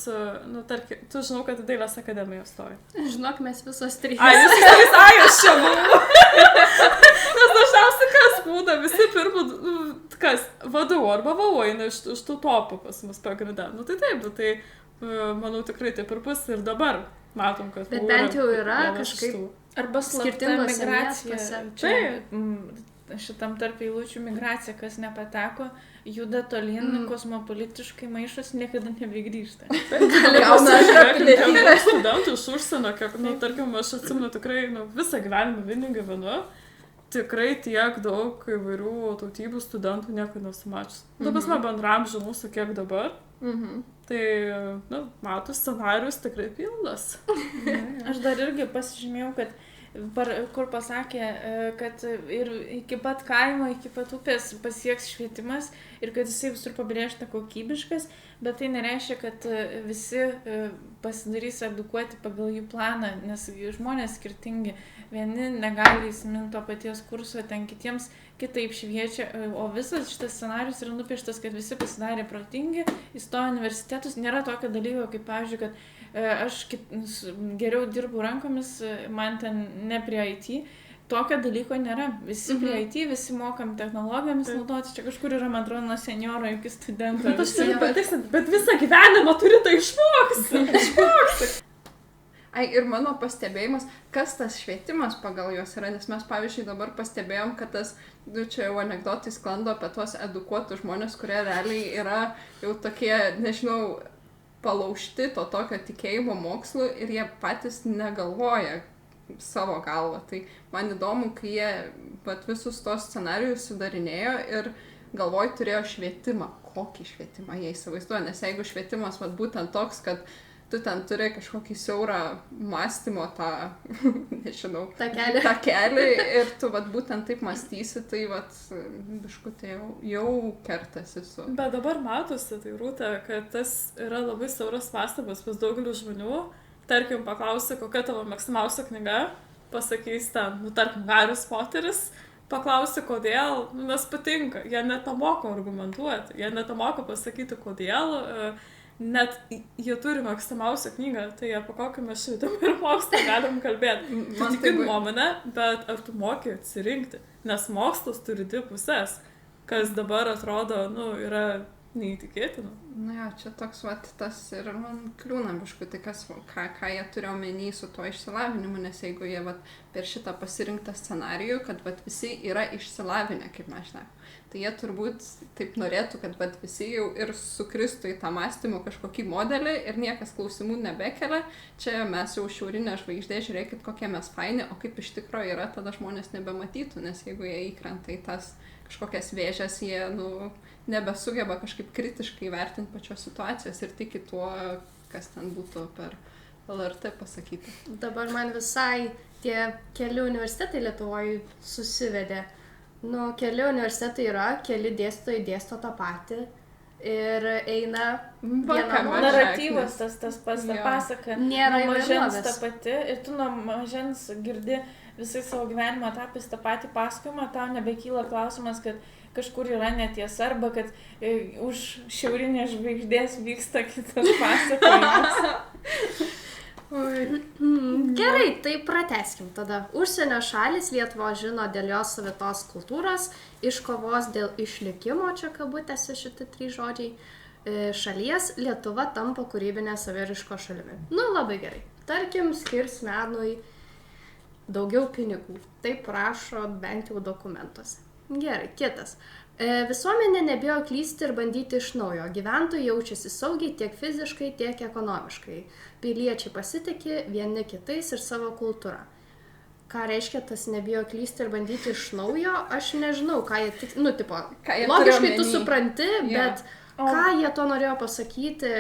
nu, tarkim, tu žinau, kad į Dailės akademiją stoji. Žinok, mes visos 3. Aš čia buvau. Nes dažniausiai kas būna, visi pirmų, kas, VDU arba VAU eina iš tų topų pas mus pagrindę. Nu tai taip, tai manau tikrai taip ir bus ir dabar matom, kad... Bet bent jau yra kažkaip... Arba slapta migracija. Čia šitam tarp eilučių migracija, kas nepateko, juda tolyn, kosmopolitiškai maišos, niekada nebegrįžta. Gauna studentų iš užsienio, kiek, nu, tarkim, aš atsimenu tikrai, nu, visą gyvenimą Vilniuj gyvenu, tikrai tiek daug įvairių tautybių studentų niekada nesumačius. Dabar mes bendramžių mūsų kiek dabar. Tai, nu, matų scenarius tikrai pilnas. Aš dar irgi pasižymėjau, kad kur pasakė, kad ir iki pat kaimo, iki pat upės pasieks švietimas ir kad jisai visur pabrėžta kokybiškas, bet tai nereiškia, kad visi pasidarys edukuoti pagal jų planą, nes žmonės skirtingi, vieni negali įsiminti to paties kurso, ten kitiems kitaip šviečia, o visas šitas scenarius yra nupieštas, kad visi pasidarė protingi, įstojo universitetus, nėra tokio dalyko, kaip pavyzdžiui, kad aš geriau dirbu rankomis, man ten ne prie IT, tokio dalyko nėra. Visi prie IT, visi mokam technologijomis naudoti, čia kažkur yra, man atrodo, nuo senioro iki studento. Bet visą gyvenimą turi tai išmokti. Ai, ir mano pastebėjimas, kas tas švietimas pagal juos yra, nes mes, pavyzdžiui, dabar pastebėjom, kad tas, nu, čia jau anekdotai sklando apie tuos edukuotus žmonės, kurie realiai yra jau tokie, nežinau, palaužti to tokio tikėjimo mokslu ir jie patys negalvoja savo galvą. Tai man įdomu, kai jie visus tos scenarijus sudarinėjo ir galvoj turėjo švietimą. Kokį švietimą jie įsivaizduoja? Nes jeigu švietimas būtent toks, kad tu ten turi kažkokį siaurą mąstymo tą, nežinau, takelį ir tu būtent taip mąstysi, tai biškutė jau kertasi su. Bet dabar matosi, tai Rūta, kad tas yra labai siauras pastabas pas daugelių žmonių. Tarkim, paklausi, kokia tavo mėgstamiausia knyga, pasakys ten, nu, tarkim, Haris Poteris, paklausi, kodėl, nu, nes patinka, jie net moko argumentuoti, jie net moko pasakyti, kodėl, net jie turi mėgstamiausią knygą, tai apie kokį mes švietimą ir mokslą galim kalbėti. Tu tik nuomonę, bet ar tu moki atsirinkti, nes mokslas turi 2 pusės, kas dabar atrodo, nu, yra neįtikėtina. Na jo, čia toks, tas ir man kliūna biškutį, ką jie turi omeny su tuo išsilavinimu, nes jeigu jie per šitą pasirinktą scenarijų, kad visi yra išsilavinę, kaip mes žinome, tai jie turbūt taip norėtų, kad visi jau ir sukristų į tą mąstymo kažkokį modelį ir niekas klausimų nebekelia. Čia mes jau šiaurinė žvaigždė, žiūrėkit, kokie mes faini, o kaip iš tikrųjų yra, tada žmonės nebematytų, nes jeigu jie įkrenta į tas kažkokias vėžes, jie, nu, nebesugeba kažkaip kritiškai vertinti pačios situacijos ir tiki tuo, kas ten būtų per LRT pasakyti. Dabar man visai tie keli universitetai Lietuvoje susivedė. Nu, keli universitetai yra, keli dėstytojai dėsto tą patį ir eina naratyvas tas pats, ta pasaka. Nėra nuo mažens įvairovės. ta pati ir tu nuo mažens girdi visai savo gyvenimo etapais tą patį pasakojimą, tau nebekyla klausimas, kad kažkur yra netiesa arba kad už šiaurinės žvaigždės vyksta kitas pasakojimas. Gerai, tai pratęskim tada. Užsienio šalys Lietuvos žino dėl jos savitos kultūros, iš kovos dėl išlikimo, čia kabutėse šitie 3 žodžiai, šalies Lietuva tampa kūrybinė saviraiško šalimi. Nu, labai gerai. Tarkim, skirs menui daugiau pinigų. Taip rašo bent jau dokumentuose. Gerai, kitas. Visuomenė nebijo klysti ir bandyti iš naujo. Gyventojai jaučiasi saugiai tiek fiziškai, tiek ekonomiškai. Piliečiai pasitikė vieni kitais ir savo kultūrą. Ką reiškia tas nebijo klysti ir bandyti iš naujo, aš nežinau, ką jie tik... Nu, tipo, logiškai tu supranti, bet ką jie to norėjo pasakyti,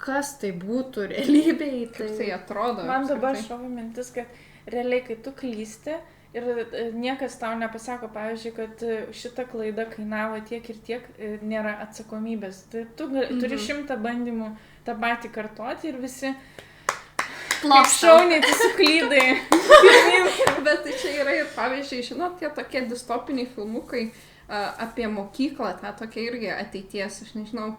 kas tai būtų realybėj. Tai atrodo. Man dabar šovė mintis, kad realiai, kai tu klysti ir niekas tau nepasako, pavyzdžiui, kad šita klaida kainavo tiek ir tiek, nėra atsakomybės. Tai tu turi 100 bandymų tą patį kartoti ir visi kaip šauniai, tu suklydai. Bet tai čia yra ir, pavyzdžiui, žinot, tie tokie distopiniai filmukai apie mokyklą, tą tokia irgi ateities, aš nežinau,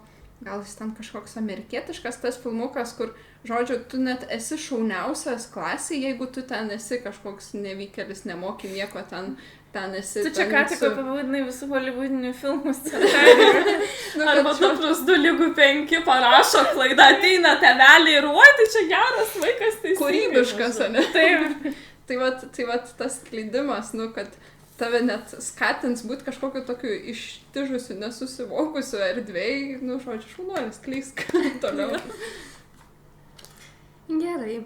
gal jis ten kažkoks amerikietiškas tas filmukas, kur, žodžiu, tu net esi šauniausias klasėje, jeigu tu ten esi kažkoks nevykėlis, nemoki nieko, ten esi... Tu čia ką tik pavadinai visų hollywoodinių filmų scenarijų. Arba tu plus 2 lygų 5 parašo klaidą, ateina tėveliai ir tai čia geras vaikas, tai kūrybiškas, ne? Taip. Tai vat tas klydimas, nu, kad tave net skatins būti kažkokiu tokiu ištižusiu, nesusivokusiu erdvėj, nu, žodžiu, šaunuolis, klysk toliau. Gerai.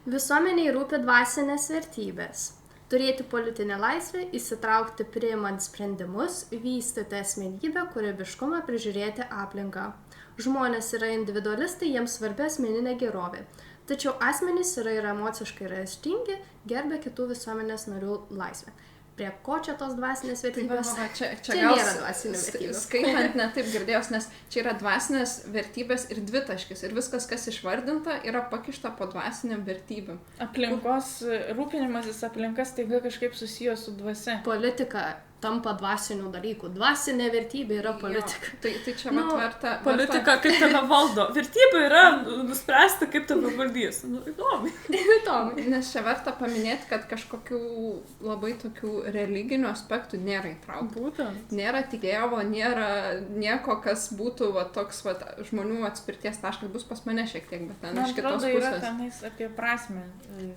Visuomeniai rūpi dvasinės vertybės. Turėti politinę laisvę, įsitraukti priimant sprendimus, vystyti asmenybę, kūrybiškumą, prižiūrėti aplinką. Žmonės yra individualistai, jiems svarbi asmeninė gerovė. Tačiau asmenys yra ir emociškai raštingi, gerbia kitų visuomenės narių laisvę. Prie ko čia tos dvasinės vertybės? Čia nėra dvasinės vertybės. Skaitant netaip girdėjos, nes čia yra dvasinės vertybės ir dvitaškis. Ir viskas, kas išvardinta, yra pakišta po dvasiniam vertybėm. Aplinkos rūpinimasis aplinkas taiga kažkaip susijęs su dvasia. Politika tampa dvasinių dalykų. Dvasinė vertybė yra politika. Tai čia verta... Politika kaip tave valdo. Vertybė yra nuspręsti, kaip tave valdys. Nu, įdomu. Nes čia verta paminėti, kad kažkokių labai tokių religinių aspektų nėra įtraukta. Būtent. Nėra tikėjimo, nėra nieko, kas būtų toks žmonių atspirties taškas. Bus pas mane šiek tiek, bet ten iš kitos pusės. Man atrodo, yra tenais apie prasmę.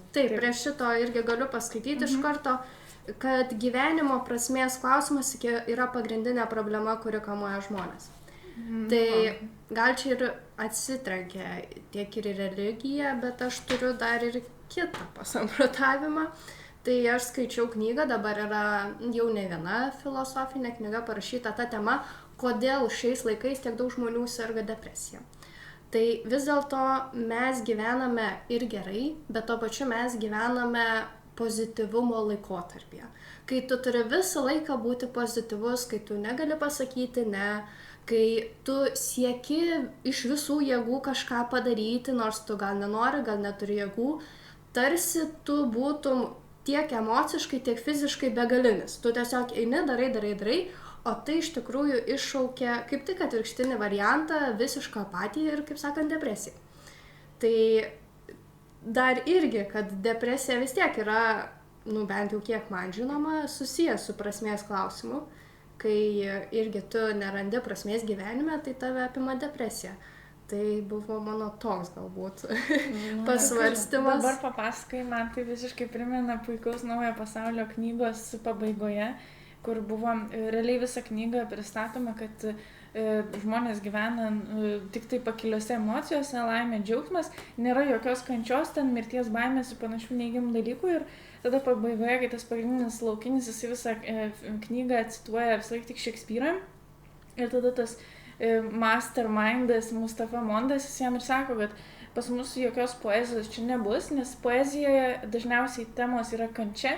Taip, prie šito irgi galiu paskaityti iš karto, kad gyvenimo prasmės klausimas yra pagrindinė problema, kuri kamuoja žmonės. Tai gal čia ir atsitrenkia tiek ir religiją, bet aš turiu dar ir kitą pasamprotavimą. Tai aš skaičiau knygą, dabar yra jau ne viena filosofinė knyga parašyta ta tema, kodėl šiais laikais tiek daug žmonių serga depresija. Tai vis dėlto mes gyvename ir gerai, bet tuo pačiu mes gyvename pozityvumo laikotarpyje. Kai tu turi visą laiką būti pozityvus, kai tu negali pasakyti ne, kai tu sieki iš visų jėgų kažką padaryti, nors tu gal nenori, gal neturi jėgų, tarsi tu būtum tiek emociškai, tiek fiziškai begalinis. Tu tiesiog eini, darai, o tai iš tikrųjų iššaukia kaip tik atvirkštinį variantą, visišką apatiją ir, kaip sakant, depresiją. Tai dar irgi, kad depresija vis tiek yra, nu bent jau kiek man žinoma, susijęs su prasmės klausimu. Kai irgi tu nerandi prasmės gyvenime, tai tave apima depresija. Tai buvo mano toks galbūt pasvarstymas. Dabar papasakai, man tai visiškai primena puikaus Naujo pasaulio knygos pabaigoje, kur buvo realiai visa knyga pristatoma, kad žmonės gyvena tik tai pakiliose emocijose, laimė, džiaugsmas, nėra jokios kančios, ten mirties baimės ir panašių neigiamų dalykų. Ir tada pabaigoje, kai tas pagrindinis laukinis, jis visą knygą cituoja visą tik Šekspyrą. Ir tada tas mastermindas Mustafa Mondas, jis jam ir sako, kad pas mus jokios poezijos čia nebus, nes poezijoje dažniausiai temos yra kančia,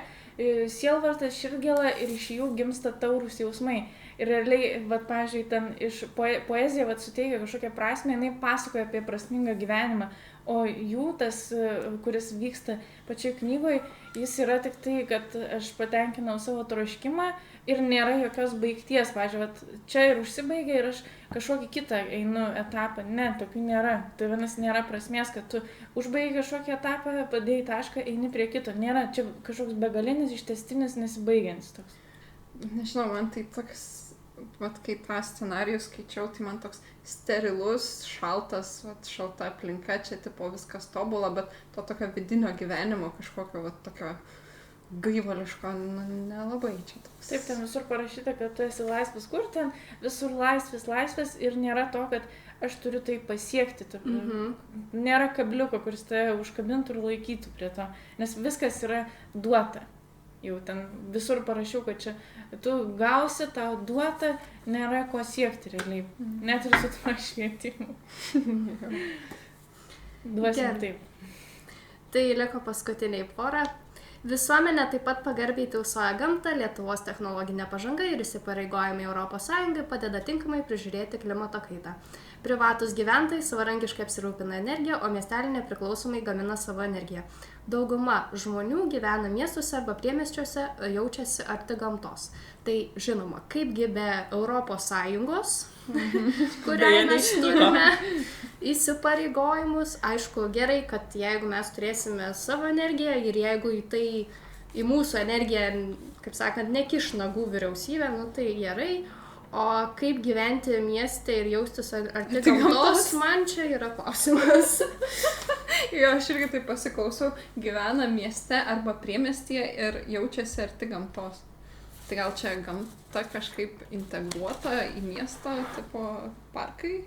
sielvartas, širdgėla ir iš jų gimsta taurūs jausmai. Ir realiai, pavyzdžiui, ten iš poezija suteikia kažkokią prasmę, jinai pasakoja apie prasmingą gyvenimą, o jų tas, kuris vyksta pačioj knygoje, jis yra tik tai, kad aš patenkinau savo troškimą ir nėra jokios baigties. Pavyzdžiui, čia ir užsibaigia ir aš kažkokį kitą einu etapą. Ne, tokių nėra. Tai vienas nėra prasmės, kad tu užbaigi kažkokį etapą, padėjai tašką, eini prie kito. Nėra čia kažkoks begalinis, ištęstinis, nesibaigiantis toks. Nežinau, man tai toks vat, kai tą scenarijų skaičiau, tai man toks sterilus, šaltas, vat, šalta aplinka, čia tipo viskas tobula, bet to tokio vidinio gyvenimo kažkokio, vat, tokio gaivališko, nelabai čia toks. Taip, ten visur parašyta, kad tu esi laisvas, kur ten visur laisvas ir nėra to, kad aš turiu tai pasiekti. Nėra kabliuko, kuris tave užkabintų ir laikytų prie to, nes viskas yra duota. Jau ten visur parašiau, kad čia tu gausi, tau duota, nėra ko siekti realiai. Net ir su tuo švietimu. Duosim taip. Tai liko paskutiniai porą. Visuomenė taip pat pagarbiai tausoja gamtą, Lietuvos technologinė pažanga ir įsipareigojimai ES padeda tinkamai prižiūrėti klimato kaitą. Privatus gyventojai savarankiškai apsirūpina energiją, o miestelį nepriklausomai gamina savo energiją. Dauguma žmonių gyvena miestuose arba priemiesčiuose, jaučiasi arti gamtos. Tai žinoma, kaipgi be ES, kuriai mes turime įsipareigojimus. Aišku, gerai, kad jeigu mes turėsime savo energiją ir jeigu į mūsų energiją, kaip sakant, nekiš nagų vyriausybė, tai gerai. O kaip gyventi mieste ir jaustis arti gamtos, man čia yra klausimas. Jo, aš irgi taip pasiklausau, gyvena mieste arba priemiestyje ir jaučiasi arti gamtos. Tai gal čia gamta kažkaip integruota į miestą, tipo parkai,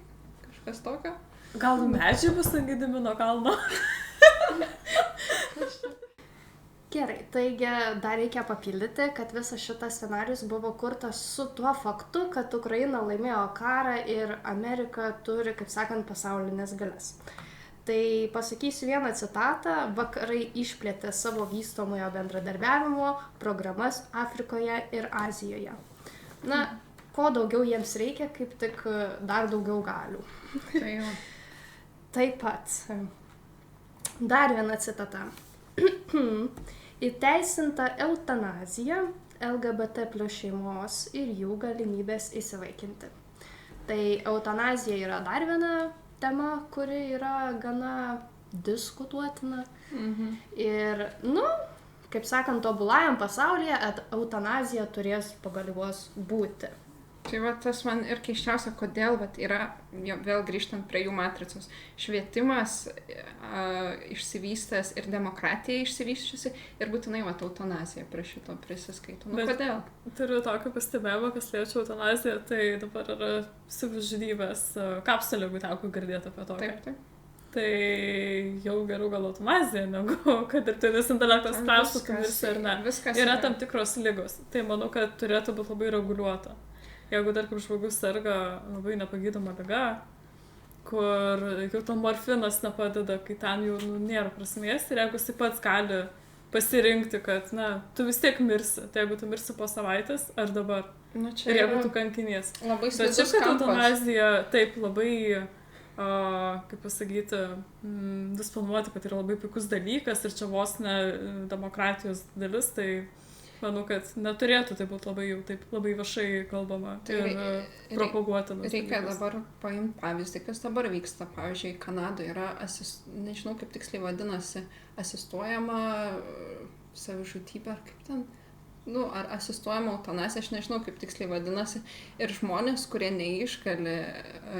kažkas tokio? Gal medžiai bus ant Gedimino kalno? Gerai, taigi dar reikia papildyti, kad visas šitas scenarius buvo kurtas su tuo faktu, kad Ukraina laimėjo karą ir Amerika turi, kaip sakant, pasaulinės galias. Tai pasakysiu vieną citatą, vakarai išplėtė savo vystomojo bendradarbiavimo programas Afrikoje ir Azijoje. Na, ko daugiau jiems reikia, kaip tik dar daugiau galių. Tai jau. Taip pat. Dar viena citata. Įteisinta eutanazija, LGBT plus šeimos ir jų galimybės įsivaikinti. Tai eutanazija yra dar viena tema, kuri yra gana diskutuotina. Ir, kaip sakant, tobulajam pasaulyje eutanazija turės pagalios būti. Tai va, tas man ir keiščiausia, kodėl yra, vėl grįžtant prie jų matricos, švietimas išsivystęs ir demokratija išsivysčiusi ir būtinai eutanazija prie šito prisiskaito. Kodėl? Turiu tokį pastebėjimą, kas liečia eutanaziją, tai dabar yra savižudybės kapsulė, jeigu teko girdėti apie to. Taip. Tai jau geriau gal eutanazija, negu kad dirbtinis intelektas spręstų, tu mirsi ar ne. Yra tam tikros ligos, tai manau, kad turėtų būti labai reguliuota. Jeigu dar kaip žmogus serga labai nepagydoma liga, kur jau to morfinas nepadeda, kai ten jau nėra prasmės ir jeigu jis pats gali pasirinkti, kad tu vis tiek mirsi, tai jeigu tu mirsi po savaitės ar dabar, ir jeigu tu kankinies. Labai slidus kampas. Bet šiaip, kad eutanazija taip labai, kaip pasakyti, disponuoti, kad yra labai puikus dalykas ir čia vos ne demokratijos dalis, tai manau, kad neturėtų tai būti labai jau taip labai viešai kalbama ir propaguotinas. Reikia dabar paimti pavyzdį, kas dabar vyksta. Pavyzdžiui, Kanadoje yra, nežinau kaip tiksliai vadinasi, asistuojama savižudybė, ar kaip ten, ar asistuojama eutanazija, aš nežinau kaip tiksliai vadinasi. Ir žmonės, kurie neišgali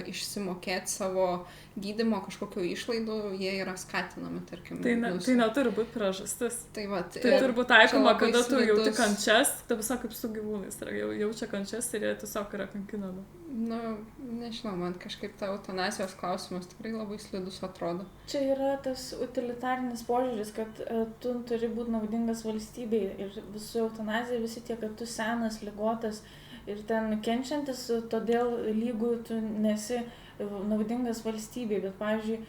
išsimokėti savo gydymo kažkokių išlaidų, jie yra skatinami, tarkim. Tai neturi būti priežastis. Tai turi būti taikoma, kada tu jauti kančias, tai visą kaip su gyvūnais, jaučia kančias ir jie tiesiog yra kankinami. Nežinau, man kažkaip ta eutanazijos klausimas tikrai labai slidus atrodo. Čia yra tas utilitarinis požiūris, kad tu turi būti naudingas valstybei ir visų eutanazija, visi tie, kad tu senas, ligotas ir ten kenčiantis, todėl lygų tu nesi naudingas valstybei, bet, pavyzdžiui,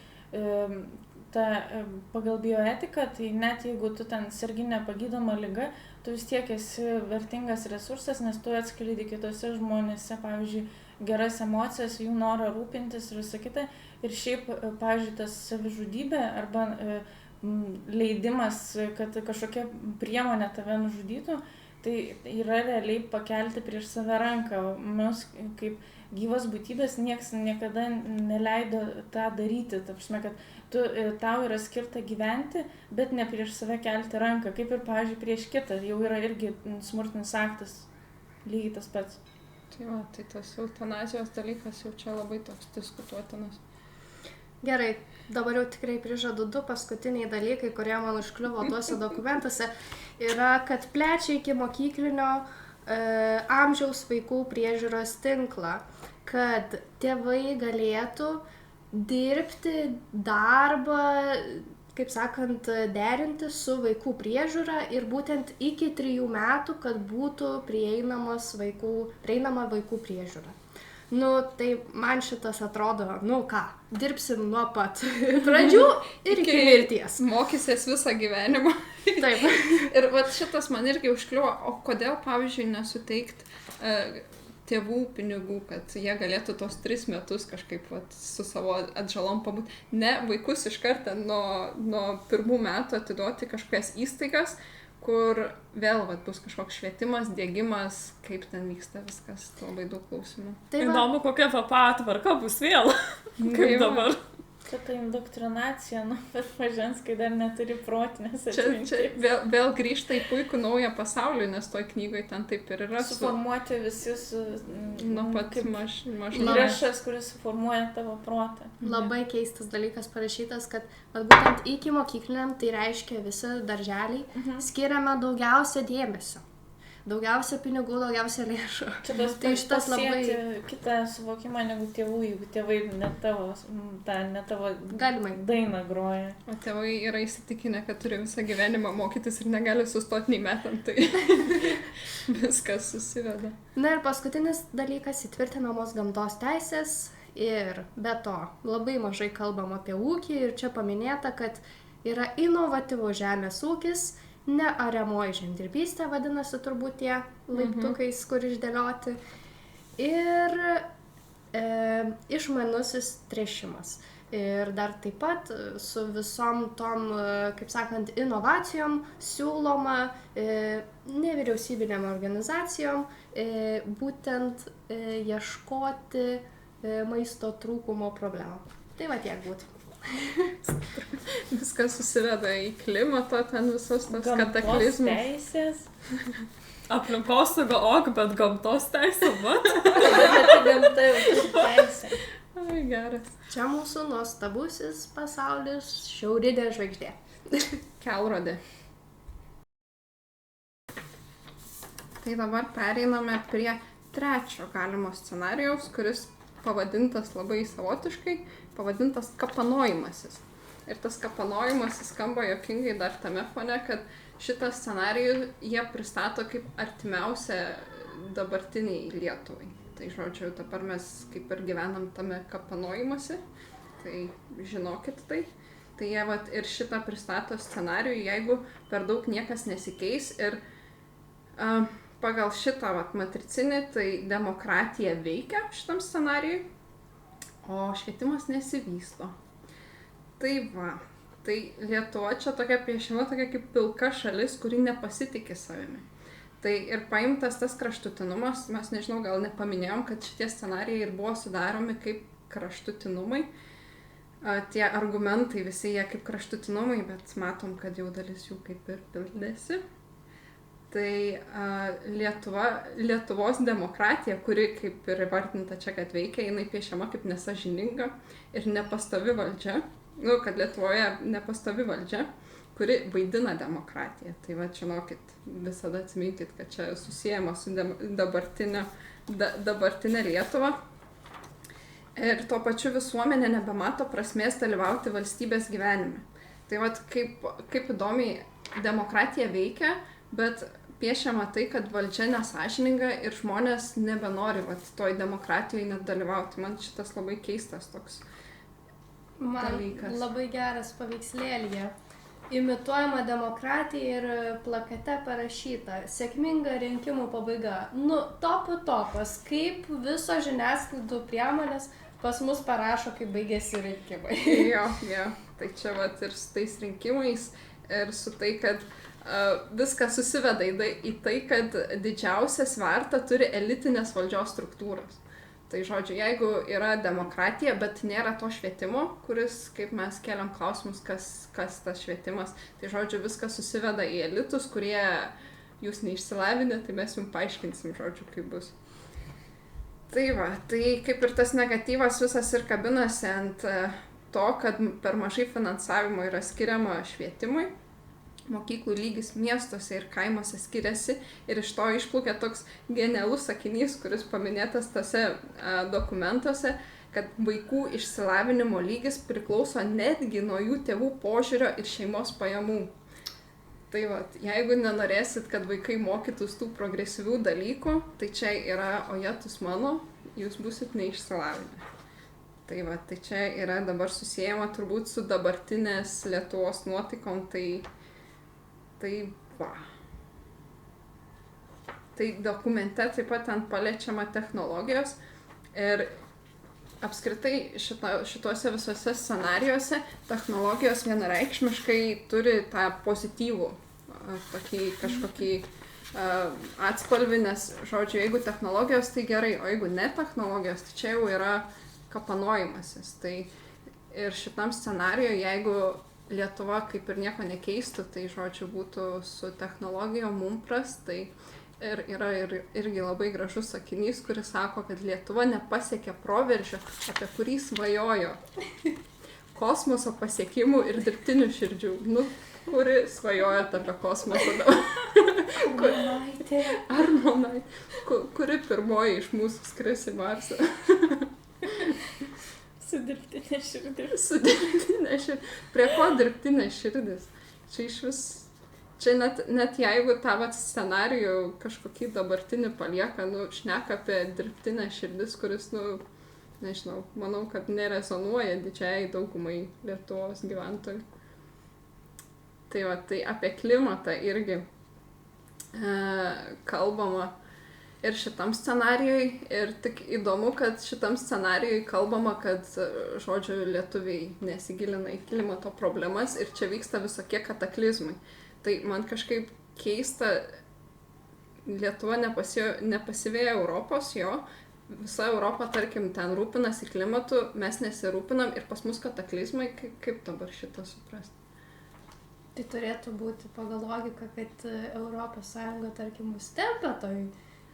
pagal bioetiką, tai net jeigu tu ten sergi nepagydoma liga, tu vis tiek esi vertingas resursas, nes tu atskleidi kitose žmonėse, pavyzdžiui, geras emocijas, jų norą rūpintis ir visą kitą. Ir šiaip, pavyzdžiui, tas savižudybė arba leidimas, kad kažkokia priemonė tave nužudytų, tai yra realiai pakelti prieš save ranką. Mes kaip gyvas būtybės nieks niekada neleido tą daryti. Ta prasme, kad tau yra skirta gyventi, bet ne prieš save kelti ranką. Kaip ir, pavyzdžiui, prieš kitą jau yra irgi smurtinis aktas. Lygiai tas pats. Tai va, tai tas eutanazijos dalykas jau čia labai toks diskutuotinas. Gerai, dabar jau tikrai prižadu 2 paskutiniai dalykai, kurie man užkliuvo tuose dokumentuose, yra, kad plečia iki mokyklinio amžiaus vaikų priežiūros tinklą, kad tėvai galėtų dirbti darbą, kaip sakant, derinti su vaikų priežiūra ir būtent iki 3 metų, kad būtų prieinama vaikų priežiūra. Nu, tai man šitas atrodo, nu ką, dirbsim nuo pat pradžių ir iki mirties. Mokysies visą gyvenimą. Taip. Ir vat šitas man irgi užkliuvo, o kodėl, pavyzdžiui, nesuteikt tėvų pinigų, kad jie galėtų tos 3 metus kažkaip vat, su savo atžalom pabūti. Ne, vaikus iš karto nuo 1 metų atiduoti kažkokias įstaigas, kur vėl vat, bus kažkoks švietimas, diegimas, kaip ten vyksta viskas, labai daug klausimų. Tai įdomu, kokia VPA tvarka bus vėl, kaip dabar. Čia ta indoktrinacija, nu, bet mažens, kai dar neturi protinės atminties. Čia vėl grįžta į puikų naują pasaulį, nes toj knygoje ten taip ir yra. Suformuoti visi nuo pat mažų. Įrašas, kuris suformuoja tavo protą. Labai keistas dalykas parašytas, kad būtent iki mokykliniam, tai reiškia visi darželiai, skiriame daugiausia dėmesio. Daugiausia pinigų, daugiausia lėšų. Čia tas tai šitas labai kitą suvokimą negu tėvų, jeigu tėvai ne tavo galimai dainą groja. O tėvai yra įsitikinę, kad turi visą gyvenimą mokytis ir negali sustoti nei metam, tai viskas susiveda. Na ir paskutinis dalykas - įtvirtinamos gamtos teisės ir be to labai mažai kalbam apie ūkį ir čia paminėta, kad yra inovatyvus žemės ūkis, neariamoji žemdirbystė, vadinasi turbūt tie laiptukais, kur išdėlioti, ir išmanusis tręšimas. Ir dar taip pat su visom tom, kaip sakant, inovacijom siūloma nevyriausybinėm organizacijom būtent ieškoti maisto trūkumo problemų. Tai va tiek būtų. Viskas susiveda į klimato, ten visos tos kataklizmus. Gamtos teisės. Aplinkosauga, bet gamtos teisė, vat. Bet gamta jau turi teisę. Ai, geras. Čia mūsų nuostabusis pasaulis šiaurinė žvaigždė. Kelrodė. Tai dabar pereiname prie 3 galimo scenarijaus, kuris pavadintas labai savotiškai, pavadintas kapanojimasis. Ir tas kapanojimasis skamba juokingai dar tame fone, kad šitą scenarijų jie pristato kaip artimiausia dabartiniai Lietuvai. Tai žodžiu, dabar mes kaip ir gyvenam tame kapanojimasi, tai žinokit tai. Tai jie vat, ir šitą pristato scenarijų, jeigu per daug niekas nesikeis ir pagal šitą vat, matricinį, tai demokratija veikia šitam scenarijui, o švietimas nesivysto. Tai va, tai Lietuva čia tokia piešima, tokia kaip pilka šalis, kuri nepasitikė savimi. Tai ir paimtas tas kraštutinumas, mes nežinau, gal nepaminėjom, kad šitie scenarijai ir buvo sudaromi kaip kraštutinumai. Tie argumentai visi jie kaip kraštutinumai, bet matom, kad jau dalis jų kaip ir pildėsi. Tai Lietuvos demokratija, kuri kaip ir įvardinta čia, kad veikia, jinai piešiama kaip nesažininga ir nepastovi valdžia. Nu, kad Lietuvoje nepastovi valdžia, kuri vaidina demokratiją. Tai va, žinokit, visada atsiminkit, kad čia susijama su dabartinė Lietuva. Ir tuo pačiu visuomenė nebemato prasmės dalyvauti valstybės gyvenime. Tai va, kaip įdomiai demokratija veikia, bet piešiama tai, kad valdžia nesąžininga ir žmonės nebenori toj demokratijoje net dalyvauti. Man šitas labai keistas toks dalykas. Man labai geras paveikslėlyje. Imituojama demokratija ir plakate parašyta sėkminga rinkimų pabaiga. Nu, topas, kaip viso žiniasklaidų priemonės pas mus parašo, kaip baigėsi rinkimai. Jo. Tai čia vat ir su tais rinkimais ir su tai, kad viskas susiveda į tai, kad didžiausią svertą turi elitinės valdžios struktūros. Tai žodžiu, jeigu yra demokratija, bet nėra to švietimo, kuris, kaip mes keliam klausimus, kas tas švietimas, tai žodžiu, viskas susiveda į elitus, kurie jūs neišsilavinę, tai mes jums paaiškinsim, žodžiu, kaip bus. Tai va, tai kaip ir tas negatyvas visas ir kabinasi ant to, kad per mažai finansavimo yra skiriama švietimui. Mokyklų lygis miestuose ir kaimuose skiriasi ir iš to išplaukia toks genialus sakinys, kuris paminėtas tose dokumentuose, kad vaikų išsilavinimo lygis priklauso netgi nuo jų tėvų požiūrio ir šeimos pajamų. Tai va, jeigu nenorėsit, kad vaikai mokytųs tų progresyvių dalykų, tai čia yra ojetus mano, jūs būsit neišsilavinę. Tai va, tai čia yra dabar susijęma turbūt su dabartinės Lietuvos nuotaikom, tai va. Tai dokumente taip pat ten paliečiama technologijos ir apskritai šituose visose scenarijuose technologijos vienareikšmiškai turi tą pozityvų tokį kažkokį atspalvį, nes, žodžiu, jeigu technologijos, tai gerai, o jeigu ne technologijos, tai čia jau yra kapanojimasis. Tai ir šitam scenarijui, jeigu Lietuva kaip ir nieko nekeistų, tai, žodžiu, būtų su technologijom mum prastai. Ir yra irgi labai gražus sakinys, kuris sako, kad Lietuva nepasiekė proveržio, apie kurį svajojo. Kosmoso pasiekimų ir dirbtinių širdžių. Nu, kuri svajojat apie kosmosą dabar? Armonaitė. Kuri pirmoji iš mūsų skris į Marsą? Su dirbtinė širdis. Su dirbtinė širdis. Prie ko dirbtinė širdis? Čia iš vis... Čia net jeigu tą scenarijų kažkokį dabartinį palieka, šneka apie dirbtinę širdis, kuris, nežinau, manau, kad nerezonuoja didžiai daugumai Lietuvos gyventojų. Tai va, tai apie klimatą irgi kalbama ir šitam scenarijui, ir tik įdomu, kad šitam scenarijui kalbama, kad, žodžiu, lietuviai nesigilina į klimato problemas ir čia vyksta visokie kataklizmai. Tai man kažkaip keista, Lietuva nepasivėja Europos, visa Europa, tarkim, ten rūpinasi klimatu, mes nesirūpinam ir pas mus kataklizmai, kaip dabar šitą suprasti? Tai turėtų būti pagal logiką, kad Europos Sąjunga, tarkim, mus tempia toj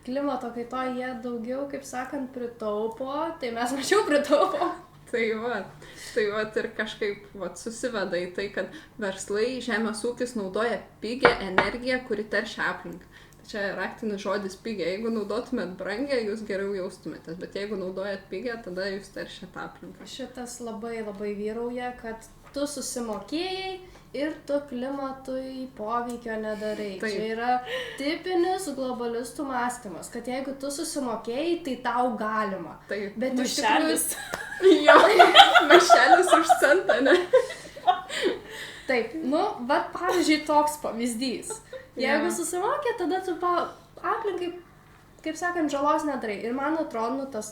klimato kaitoj, jie daugiau, kaip sakant, pritaupo, tai mes mažiau pritaupom. Tai va, ir kažkaip susiveda į tai, kad verslai, žemės ūkis naudoja pigią energiją, kuri teršia aplinką. Tai čia raktinis žodis pigią. Jeigu naudotumėt brangę, jūs geriau jaustumėtės, bet jeigu naudojat pigią, tada jūs teršiat aplinką. Šitas labai labai vyrauja, kad tu susimokėjai ir tu klimatui poveikio nedarai. Taip. Čia yra tipinis globalistų mąstymas, kad jeigu tu susimokėjai, tai tau galima. Taip. Bet iš tikrųjų... Jo, maišelis už centą, ne? Taip, pavyzdžiui, toks pavyzdys. Jeigu susimokė, tada tu aplinkai, kaip sakant, žalos nedarai. Ir man atrodo, tas,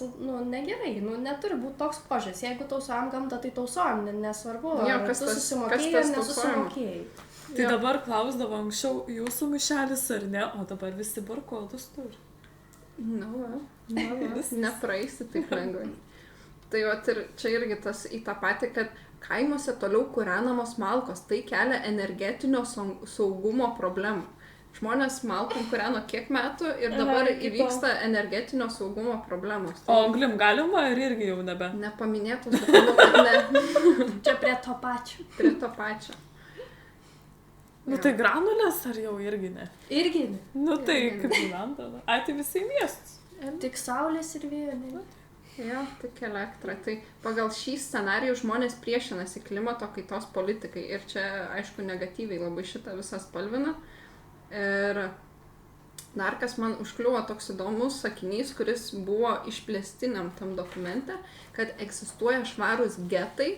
negerai, neturi būti toks požiūris. Jeigu tausojam gamtą, tai tausojam, nesvarbu, ar tu susimokėjai ar nesusimokėjai. Tai dabar klausdavo anksčiau, jūsų maišelis ar ne, o dabar visi barkodus turi. Nepraeisi taip lengvai. Tai ir čia irgi tas į tą patį, kad kaimuose toliau kūrenamos malkos, tai kelia energetinio saugumo problemų. Žmonės malkom kūreno kiek metų ir dabar įvyksta energetinio saugumo problemos. O anglim galima ir irgi jau nebe? Nepaminėtos, bet manau, kad ne. Čia prie to pačio. Prie to pačio. Tai granulės ar jau irgi ne? Irgi ne. Tai kaip gyventa. Tai visi miestus. Tik saulės ir vėjo, ne? Jo, tik elektra. Tai pagal šį scenarijų žmonės priešinasi klimato kaitos politikai ir čia, aišku, negatyviai labai šitą visą spalvina. Ir dar kas man užkliuvo toks įdomus sakinys, kuris buvo išplėstiniam tam dokumente, kad egzistuoja švarūs getai,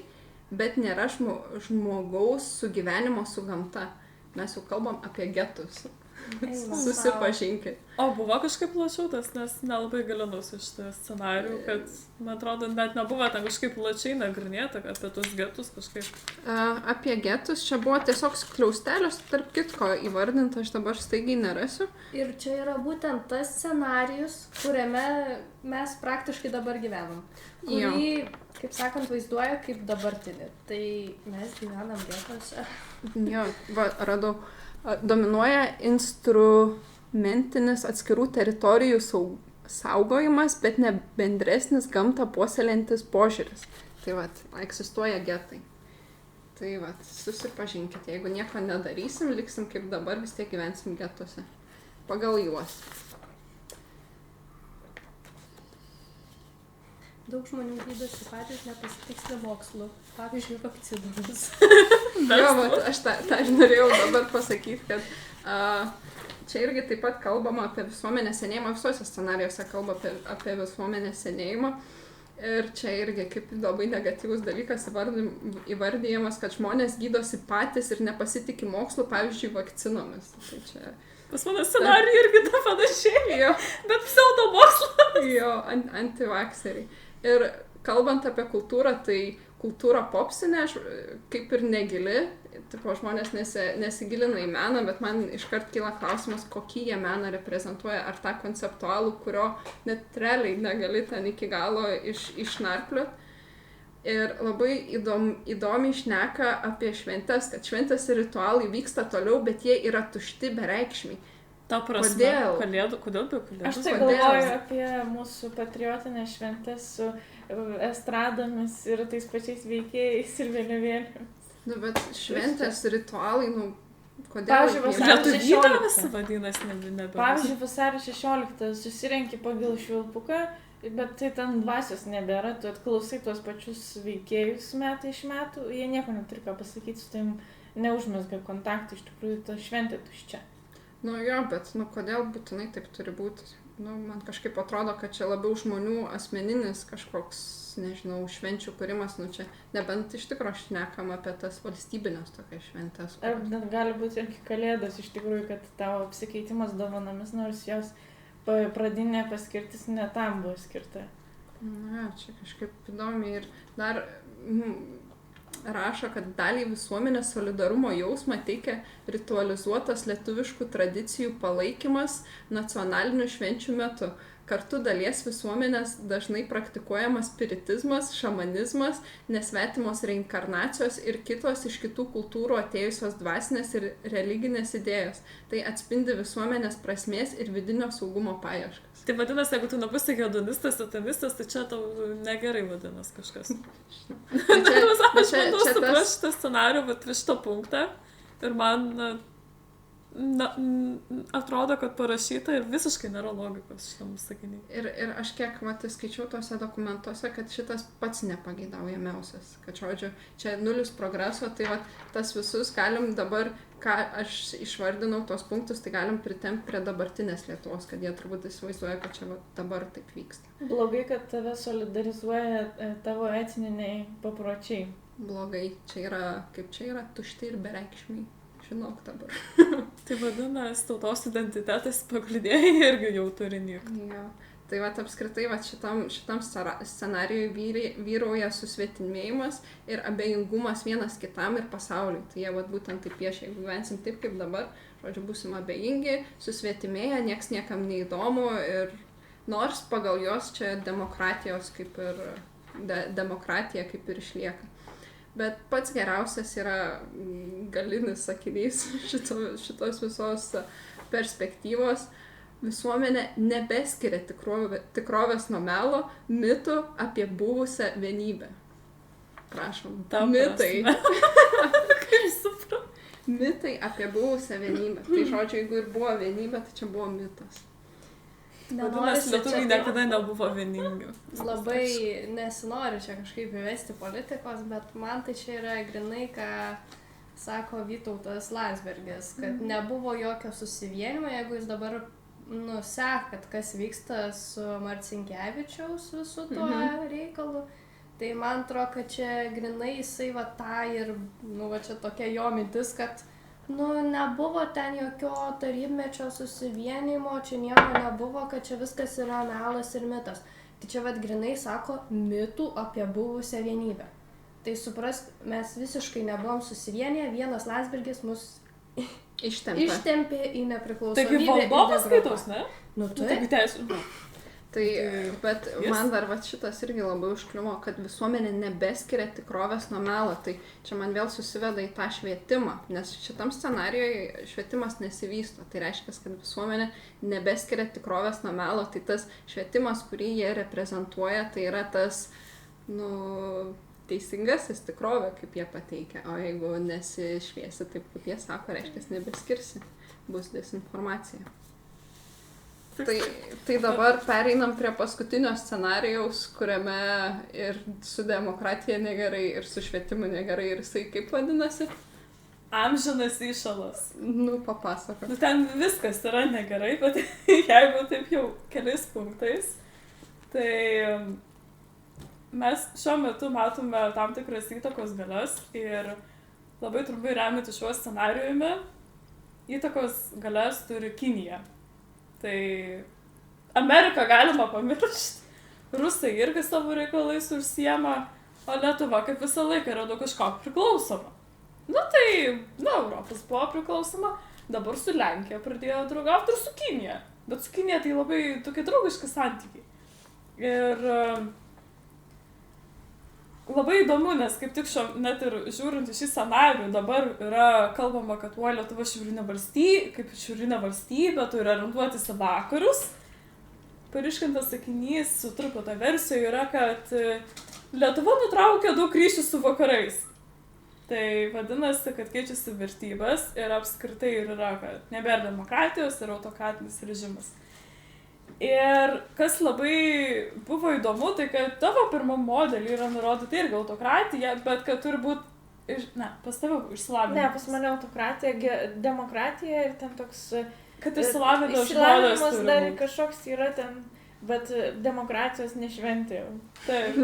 bet nėra žmogaus sugyvenimo su gamta. Mes jau kalbam apie getus. Susipažinkit. O buvo kažkaip plačiau tas, nes nelabai gilinausi šitą scenarijų, kad, man atrodo, net nebuvo ten kažkaip plačiai nagrinėta apie tus getus kažkaip. Apie getus čia buvo tiesiog skliaustelius, tarp kitko įvardinta, aš dabar staigiai nerasiu. Ir čia yra būtent tas scenarijus, kuriame mes praktiškai dabar gyvenam. Kurį, kaip sakant, vaizduoja kaip dabartinį. Tai mes gyvenam getuose. Jo, radau. Dominuoja instrumentinis atskirų teritorijų saugojimas, bet ne bendresnis gamtą puoselėjantis požiūris. Tai vat, egzistuoja getai. Tai vat, susipažinkite, jeigu nieko nedarysim, liksim kaip dabar, vis tiek gyvensim getuose. Pagal juos. Daug žmonių gydosi patys nepasitikslę mokslu. Pavyzdžiui, vakcinomis. Jo, vat, aš tą ir norėjau dabar pasakyti, kad čia irgi taip pat kalbama apie visuomenės senėjimą, visuose scenarijuose kalba apie visuomenės senėjimą. Ir čia irgi kaip labai negatyvus dalykas įvardyjamas, kad žmonės gydosi patys ir nepasitikė mokslu, pavyzdžiui, vakcinomis. Tai čia... Pas mano scenarijų irgi ta panašiai, jo. Bet pseudomokslo. Jo, antivakseriai. Ir kalbant apie kultūrą, tai kultūra popsinė, kaip ir negili, tipo, žmonės nesigilina į meną, bet man iškart kyla klausimas, kokį jie meną reprezentuoja, ar tą konceptualų, kurio net realiai negali ten iki galo išnarpliuot. Ir labai įdomiai šneka apie šventes, kad šventės ir ritualai vyksta toliau, bet jie yra tušti bereikšmiai. Ta prasme, Kodėl? Kodėl be kalėdų? Aš tai galvoju apie mūsų patriotinės šventes su estradomis ir tais pačiais veikėjais ir vėliavėlėmis. Nu, bet šventės ritualai, kodėl? Pavyzdžiui, vasario 16. vadinasi, nebe. Pavyzdžiui, vasario 16 susirenki pagal švilpuką, bet tai ten dvasios nebėra, tu atklausai tuos pačius veikėjus metai iš metų, jie nieko neturi ką pasakyti, su tavim neužmezga kontaktų, iš tikrųjų ta šventė tuščia. Nu jo, bet kodėl būtinai taip turi būti? Man kažkaip atrodo, kad čia labiau žmonių asmeninis kažkoks, nežinau, švenčių kūrimas, čia nebent iš tikrųjų šnekam apie tas valstybinės tokias šventes. Ar gali būti ir kalėdos iš tikrųjų, kad tavo apsikeitimas dovanomis, nors jos pradinė paskirtis ne tam buvo skirta. Na, čia kažkaip įdomi ir dar rašo, kad daliai visuomenės solidarumo jausmą teikia ritualizuotas lietuviškų tradicijų palaikymas nacionalinių švenčių metu. Kartu dalies visuomenės dažnai praktikuojamas spiritizmas, šamanizmas, nesvetimos reinkarnacijos ir kitos iš kitų kultūrų atėjusios dvasinės ir religinės idėjos. Tai atspindi visuomenės prasmės ir vidinio saugumo paieškas. Tai vadinasi, jeigu tu nebūsi hedonistas, satanistas, tai čia tau negerai vadinas kažkas. Aš bandau suprasti šitą scenarių, bet šitą punktą ir man atrodo, kad parašyta ir visiškai nėra logikos šitam sakiniai. Ir aš kiek skaičiau tuose dokumentuose, kad šitas pats nepageidaujamiausias. Kad žodžiu, čia nulis progreso, tai tas visus galim dabar, ką aš išvardinau tos punktus, tai galim pritempti prie dabartinės Lietuvos, kad jie turbūt įsivaizduoja, kad čia dabar taip vyksta. Blogai, kad tave solidarizuoja tavo etniniai papročiai. Blogai, čia yra tušti ir bereikšmiai. Žinok dabar. Tai vadinasi, tautos identitetas pagrindėjai irgi jau turi nykti. Jo. Tai apskritai šitam scenarijui vyrauja susvetimėjimas ir abejingumas vienas kitam ir pasauliui. Tai jie būtent taip piešia, jeigu gyvensim taip kaip dabar, žodžiu, būsim abejingi, susvetimėję, nieks niekam neįdomu ir nors pagal jos čia demokratijos kaip ir demokratija kaip ir išlieka. Bet pats geriausias yra galinis sakinys šitos visos perspektyvos. Visuomenė nebeskiria tikrovės nuo melo, mitų apie buvusią vienybę. Prašom. Mitai. Kaip suprantu? Mitai apie buvusią vienybę. Tai žodžiu, jeigu ir buvo vienybė, tai čia buvo mitas. Vadinasi, lietuviai niekada nebuvo vieningi. Labai nesinori čia kažkaip įvesti politikos, bet man tai čia yra grinai, ką sako Vytautas Landsbergis, kad nebuvo jokio susivienimo, jeigu jūs dabar sekat, kas vyksta su Marcinkevičiaus visu tuo reikalu. Tai man atrodo, kad čia grinai jisai tą ir, čia tokia jo mintis, kad nebuvo ten jokio tarybmečio susivienimo, čia nieko nebuvo, kad čia viskas yra melas ir mitas. Tai čia grinai sako mitų apie buvusią vienybę. Tai suprask, mes visiškai nebuvom susivienę, vienas Landsbergis mus ištempė į nepriklausomybę. Taigi Valdovas skaitos, ne? Taip. Tai, bet man dar šitas irgi labai užkliuvo, kad visuomenė nebeskiria tikrovės nuo melo. Tai čia man vėl susiveda į tą švietimą, nes šitam scenarijoje švietimas nesivysto. Tai reiškia, kad visuomenė nebeskiria tikrovės nuo melo. Tai tas švietimas, kurį jie reprezentuoja, tai yra tas, teisingasis tikrovė, kaip jie pateikia. O jeigu nesišviesi taip, kaip jie sako, reiškia, nebeskirsi. Bus desinformacija. Tai dabar pereinam prie paskutinio scenarijaus, kuriame ir su demokratija negerai, ir su švietimu negerai, ir jisai kaip vadinasi? Amžinas įšalas. Papasakok. Ten viskas yra negerai, bet jeigu taip jau keliais punktais, tai mes šiuo metu matome tam tikras įtakos galias ir labai trumpai remiantis šiuo scenarijumi, įtakos galias turi Kinija. Tai Ameriką galima pamiršti, Rusai irgi savo reikalais užsiema, o Lietuva kaip visą laiką yra nuo kažko priklausoma. Europos buvo priklausoma, dabar su Lenkija pradėjo draugauti ir su Kinija. Bet su Kinija tai labai tokie draugiški santykiai. Ir labai įdomu, nes kaip tik net ir žiūrint į šį scenarijų, dabar yra kalbama, kad Lietuva šiaurinė valstybė turi orientuotis į vakarus. Paryškintas sakinys su truputą versijoje yra, kad Lietuva nutraukė daug ryšių su vakarais. Tai vadinasi, kad keičiasi vertybės ir apskritai ir yra, kad nebėra demokratijos ir autokratinis režimas. Ir kas labai buvo įdomu, tai kad tavo pirmam modelį yra nurodyti irgi autokratija, bet kad turi būti, pas tave išsilavinimas. Ne, pas mane autokratija, demokratija ir ten toks... Kad išsilavinimas dar kažkoks yra ten, bet demokratijos nešventė. Taip.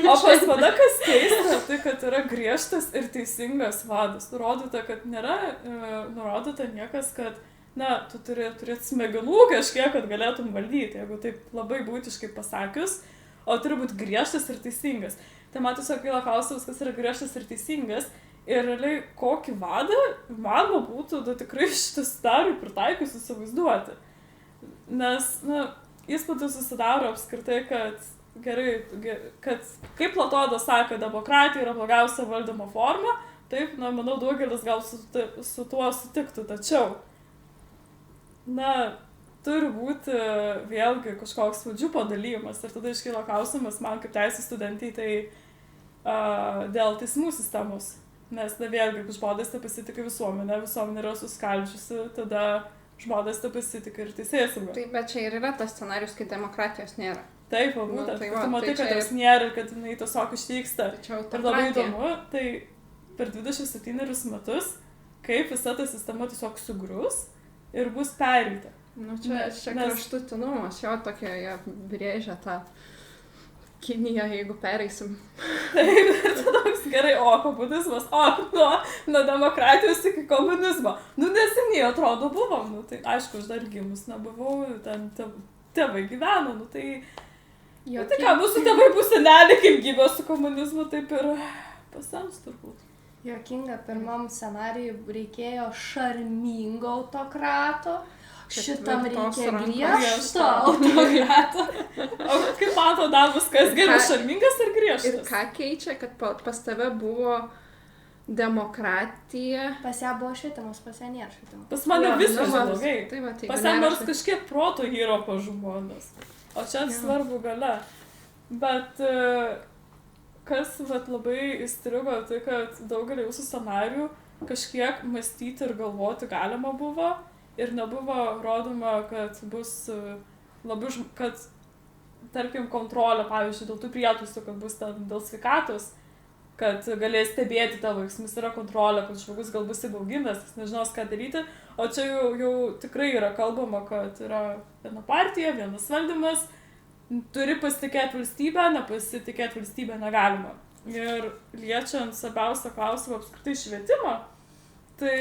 O pas mane kas keista, tai kad yra griežtas ir teisingas vadas. Nurodyta, kad nėra nurodyta niekas, kad tu turi turėti smegenų kažkiek, kad galėtum valdyti, jeigu taip labai būtiškai pasakius, o turi būti griežtas ir teisingas. Tai man tiesiog kyla klausimas, kas yra griežtas ir teisingas ir realiai kokį vadą manoma būtų tikrai šitas darui pritaikius įsivaizduoti. Nes, įspūdis susidaro apskritai, kad kaip Platonas sako, demokratija yra blogiausia valdymo forma, taip, manau, daugelis gal su tuo sutiktų, tačiau turi būti vėlgi kažkoks valdžių padalymas ir tada iškyla klausimas man kaip teisės studentei tai dėl teismų sistemos, nes vėlgi, kai žmonės tai pasitikė visuomenė yra suskaldžiusi, tada žmonės tai pasitikė ir teisėsauga. Taip, bet čia ir yra tas scenarius, kai demokratijos nėra. Taip, būtent, tu matai, kad jos nėra ir kad jinai tiesiog ištyksta. Ir labai įdomu, tai per 27 metus, kaip visa ta sistema tiesiog sugrius ir bus pereita. Čia kraštutinumas, jo tokia, jie brėžia tą Kiniją, jeigu pereisim. Taip, ir tai toks gerai, komunizmas, nuo demokratijos iki komunizmo. Neseniai atrodo buvom, tai aišku, aš dar gimus nebuvau, ten tėvai gyveno, tai... Tai ką, mūsų tėvai seneliai kaip gyvė su komunizmu, taip ir pasens turbūt. Jokinga, pirmam scenarijui reikėjo šarmingo autokrato, šitam reikia griežto autokrato. O kaip mato, Davus, kas geriau, šarmingas ar griežtas? Ir ką keičia, kad pas tave buvo demokratija? Pas ją buvo švietimas, pas ją nėra švietimas. Pas mane viskas blogai. Pas ją nors kažkiek kažkiek proto yra po žmonės. O čia svarbu galia. Bet... Kas labai įstrigo, tai kad daugelį jūsų scenarijų kažkiek mąstyti ir galvoti galima buvo ir nebuvo rodoma, kad bus labai, kad, tarkim, kontrolė, pavyzdžiui, dėl tų prietaisų, kad bus ten dėl sveikatos, kad galės stebėti tavo veiksmus, yra kontrolė, kad žmogus gal bus įbaugintas, jis nežinos, ką daryti, o čia jau tikrai yra kalbama, kad yra viena partija, vienas valdymas, turi pasitikėti valstybę, nepasitikėti valstybę negalima. Ir liečiant svarbiausią klausimą apskritai švietimą, tai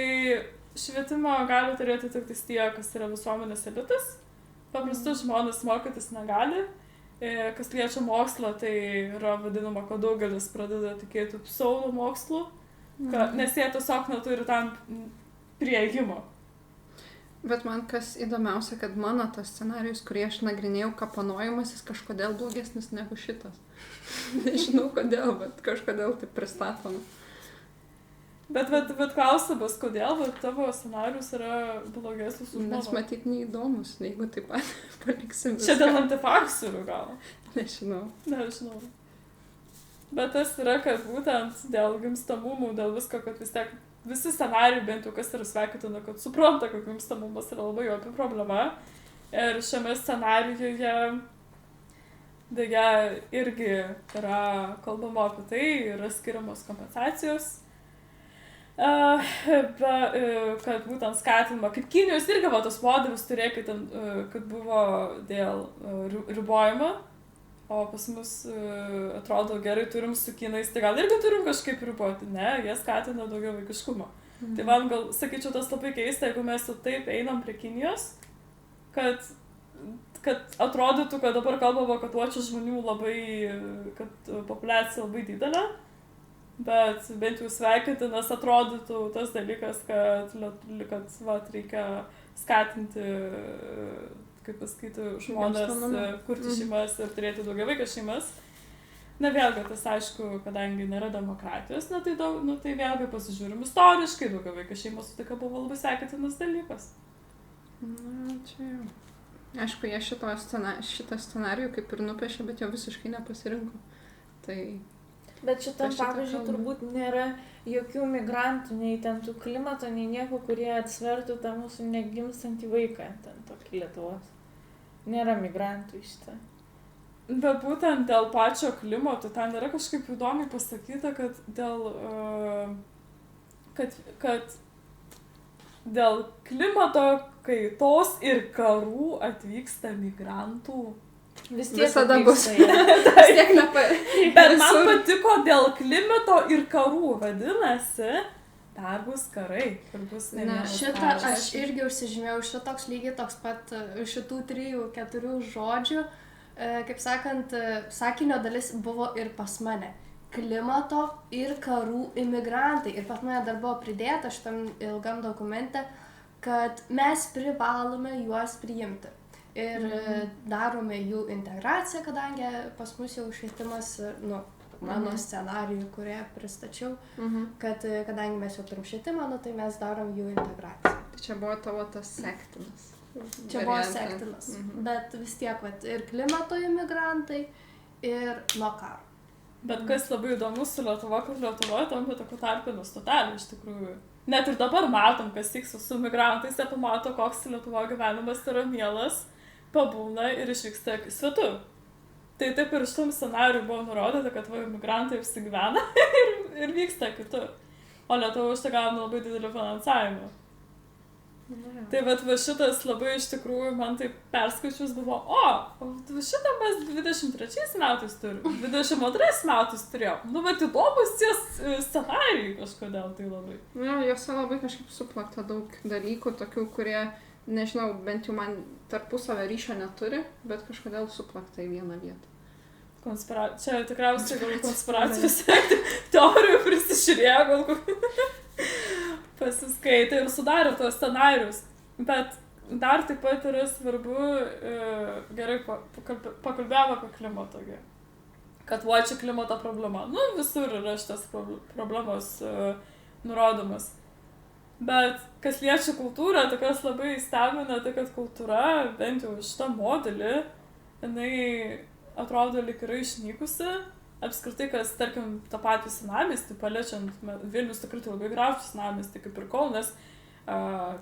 švietimą gali turėti tik tie, kas yra visuomenės elitas. Paprastai žmonės mokytis negali. Kas liečia mokslą, tai yra vadinama, kad daugelis pradeda tikėti pseudo mokslu, nes jie tiesiog neturi tam prieigimo. Bet man kas įdomiausia, kad mano tas scenarijus, kurį aš nagrinėjau, kapanojimas, jis kažkodėl blogesnis negu šitas. Nežinau kodėl, bet kažkodėl taip pristatoma. Bet klausimas, kodėl tavo scenarius yra blogesnis už mano? Nes matyt neįdomus, jeigu taip pat paliksim viską. Čia dėl antifakserių gal? Nežinau. Bet tas yra, kad būtent dėl gimstamumų, dėl visko, kad vis tiek visi scenarijai, bent jau kas yra sveikintina, kad supranta, kad gimstamumas yra labai opi problema. Ir šiame scenarijuje dėja irgi yra kalbama apie tai, yra skiriamos kompensacijos. Kad būtent skatinama, kaip Kinijos irgi tos modelis turėjo, kad buvo dėl ribojimo. O pas mus atrodo gerai turim su Kinais, tai gal irgi turim kažkaip riboti, ne, jie skatina daugiau vaikiškumo. Tai man gal, sakyčiau, tas labai keista, jeigu mes taip einam prie Kinijos, kad atrodytų, kad dabar kalbama, kad čia žmonių labai, kad populiacija labai didelė, bet bent jau sveikintinas atrodytų tas dalykas, kad reikia skatinti kaip pasakyti, žmonės kurti šeimas ir turėti daugiavaikes šeimas. Na vėlgi, tas aišku, kadangi nėra demokratijos, tai vėlgi pasižiūrim istoriškai, daugiavaikės šeimos sutika buvo labai sveikintinas dalykas. Na, čia jau. Aišku, jie šitą scenarijų kaip ir nupiešė, bet jo visiškai nepasirinko. Bet šitam pavyzdžiui turbūt nėra jokių migrantų, nei ten tų klimato, nei nieko, kurie atsvertų tą mūsų negimstantį vaiką, ten tokį Lietuvos. Nėra migrantų iš tą. Bet būtent dėl pačio klimato, ten yra kažkaip įdomiai pasakyta, kad dėl klimato kaitos ir karų atvyksta migrantų. Visada bus. Bet man patiko dėl klimato ir karų, vadinasi, dar bus karai. Šitą aš irgi užsižymėjau, šitoks lygiai toks pat šitų 3-4 žodžių, kaip sakant, sakinio dalis buvo ir pas mane. Klimato ir karų imigrantai. Ir pas mane dar buvo pridėta šitam ilgam dokumente, kad mes privalome juos priimti. Ir darome jų integraciją, kadangi pas mus jau švietimas, mano scenarijų, kurie pristačiau, kad kadangi mes jau turim švietimą, tai mes darom jų integraciją. Tai čia buvo tavo tas sektinas. Čia buvo sektinas, bet vis tiek ir klimato imigrantai ir nuo karo. Bet kas labai įdomu su Lietuva, kad Lietuvoje tampa tokių tarpinių stotelių iš tikrųjų. Net ir dabar matom, kas vyksta su migrantais, jie pamato, koks Lietuvo gyvenimas yra mielas, pabūna ir išvyksta svetur. Tai taip ir šitam scenariui buvo nurodyta, kad migrantai apsigyvena ir vyksta kitur. O Lietuva už tai gauna labai didelį finansavimą. Tai šitas labai iš tikrųjų man taip perskaičius buvo, šitą mes 23 metais turim, 22 metais turėjom. Įdomus tie scenarijai kažkodėl tai labai. Jose labai kažkaip suplakta daug dalykų, tokių, kurie, nežinau, bent jau man tarpusavio ryšio neturi, bet kažkodėl suplakta į vieną vietą. Čia tikriausiai gal konspiracijos teorijų prisižiūrėjo, gal pasiskaitė ir sudarė tuos scenarius. Bet dar taip pat yra svarbu, gerai pakalbėjome apie klimatą. Kad čia klimato problema. Visur yra šitas problemos nurodomas. Bet kas liečia kultūrą, tai kas labai stebina, tai kad kultūra, bent jau šitą modelį, jinai atrodo lyg yra išnykusi. Apskritai, kas, tarkim, tą patį senamiestį paliečiant, Vilnius tikrai labai gražus senamiestį, kaip ir Kaunas,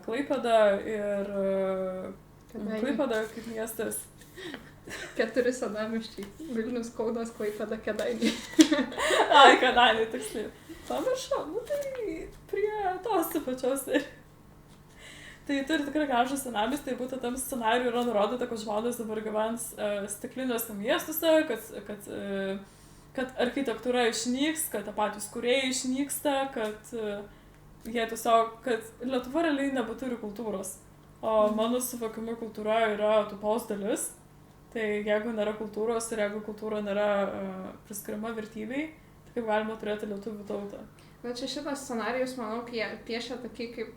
Klaipėda ir Klaipėda kaip miestas. 4 senamiesčiai. Vilnius, Kaunas, Klaipėda, Kėdainiai. Kėdainiai, tiksliai. Pamiršau, tai prie tos pačios. Tai turi tikrai gražų senamiestį ir būtent tam scenariui yra nurodyta, kad žmonės dabar gyvens stikliniuose miestuose, kad architektūra išnyks, kad patys kūrėjai išnyksta, kad jie tiesiog, kad Lietuva realiai nebeturi kultūros. O mano suvokimu kultūra yra tautos dalis. Tai jeigu nėra kultūros ir jeigu kultūra nėra priskiriama vertybei, tai kaip galima turėti lietuvių tautą. Bet čia šitas scenarijus, manau, piešia tokį kaip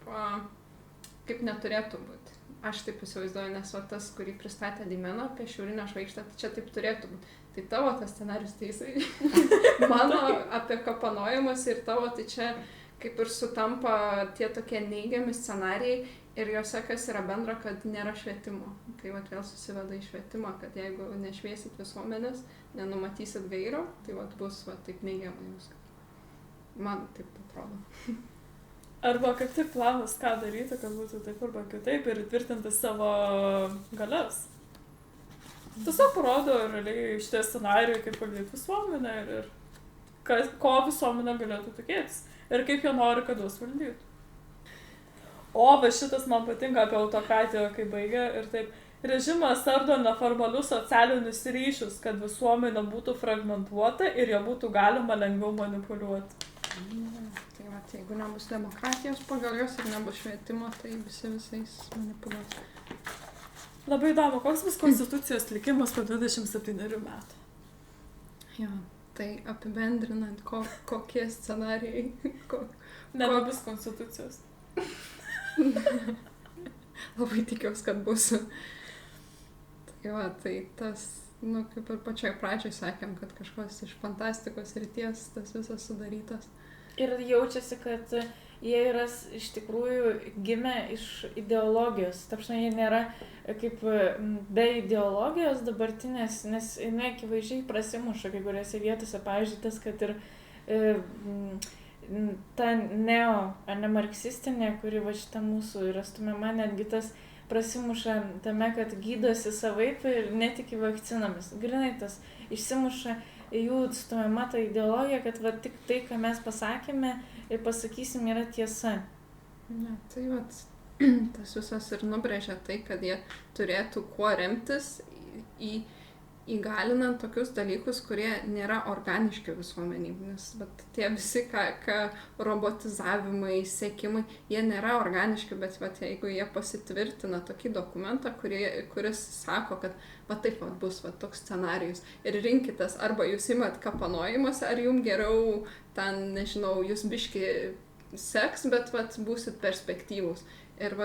kaip neturėtų būti. Aš taip įsivaizduoju, nes va tas, kurį pristatė Dimeno apie šiaurinę žvaigždę, tai čia taip turėtų būti. Tai tavo tas scenarius teisai. Mano apie kapanojimus ir tavo, tai čia kaip ir sutampa tie tokie neigiami scenarijai ir juose kas yra bendra, kad nėra švietimo. Tai vat vėl susiveda į švietimą, kad jeigu nešviesit visuomenės, nenumatysit gairo, tai vat bus vat taip neigiamai viskas. Man taip atrodo. Arba kaip tik planas, ką daryti, kad būtų taip arba kitaip ir tvirtinti savo galias. Tiesiog parodo realiai šitie scenarijai, kaip valdyti visuomenę ir ko visuomenė galėtų tikėtis. Ir kaip jie nori, kad juos valdytų. O, va šitas man patinka apie autokratiją, kai baigia ir taip. Režimas ardo neformalius socialinius ryšius, kad visuomenė būtų fragmentuota ir ją būtų galima lengviau manipuliuoti. Tai va, jeigu nebus demokratijos pagal jos ir nebus švietimo, tai visi visais manipuliuos. Labai įdomu, koks bus konstitucijos likimas po 27 metų. Jo, tai apibendrinant, kokie scenarijai. Nebebus konstitucijos. Labai tikiuosi, kad bus. Tai va, tai tas, kaip ir pačioj pradžioj sakėm, kad kažkas iš fantastikos ryties tas visas sudarytas. Ir jaučiasi, kad jie yra iš tikrųjų gimę iš ideologijos. Tarpšai, jie nėra kaip be ideologijos dabartinės, nes jinai akivaizdžiai prasimuša kai kuriuose vietose. Pavyzdžiui, tas, kad ir ta neomarksistinė, kuri va šita mūsų yra stumiama, netgi tas prasimuša tame, kad gydosi savaip ir netiki vakcinomis. Grinai tas išsimuša jų stumiama ta ideologija, kad va tik tai, ką mes pasakėme ir pasakysim, yra tiesa. Ne, tai va, tas visas ir nubrėžia tai, kad jie turėtų kuo remtis įgalinant tokius dalykus, kurie nėra organiški visuomeniai. Nes tie visi robotizavimai, sekimai, jie nėra organiški, bet jeigu jie pasitvirtina tokį dokumentą, kuris sako, kad taip bus toks scenarijus ir rinkitės, arba jūs imat kapanojimus, ar jums geriau ten, nežinau, jūs biški seks, bet būsit perspektyvūs. Ir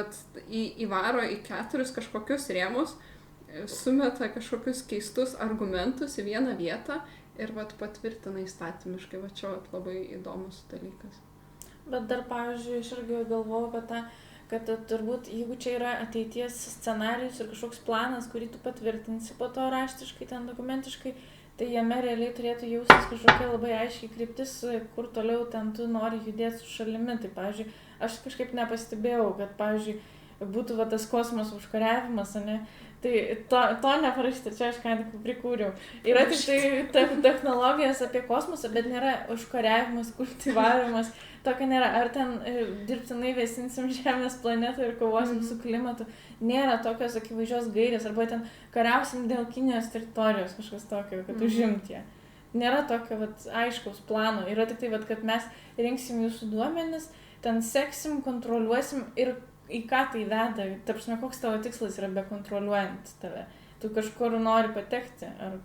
įvaro į 4 kažkokius rėmus, sumeta kažkokius keistus argumentus į vieną vietą ir patvirtina įstatymiškai. Čia labai įdomus dalykas. Bet dar, pavyzdžiui, aš irgi galvoju apie tą, kad turbūt, jeigu čia yra ateities scenarijus ir kažkoks planas, kurį tu patvirtinsi po to raštiškai, ten dokumentiškai, tai jame realiai turėtų jaustis kažkokia labai aiškiai kryptis, kur toliau ten tu nori judėti su šalimi. Tai, pavyzdžiui, aš kažkaip nepastebėjau, kad, pavyzdžiui, būtų tas kosmoso užkariavimas, ne? Tai to neparašyta, čia aš ką tik prikūriau. Yra tik tai technologijos apie kosmosą, bet nėra užkariavimas, kultivavimas, tokio nėra. Ar ten dirbtinai vėsinsim Žemės planetą ir kovosim su klimatu. Nėra tokios akivaizdžios gairės, arba ten kariausim dėl Kinijos teritorijos, kažkas tokio, kad užimti ją. Nėra tokio aiškaus plano. Yra tik tai, kad mes rinksim jūsų duomenis, ten seksim, kontroliuosim ir į ką tai veda, tarpsime, koks tavo tikslas yra bekontroliuojant tave. Tu kažkur nori patekti, ar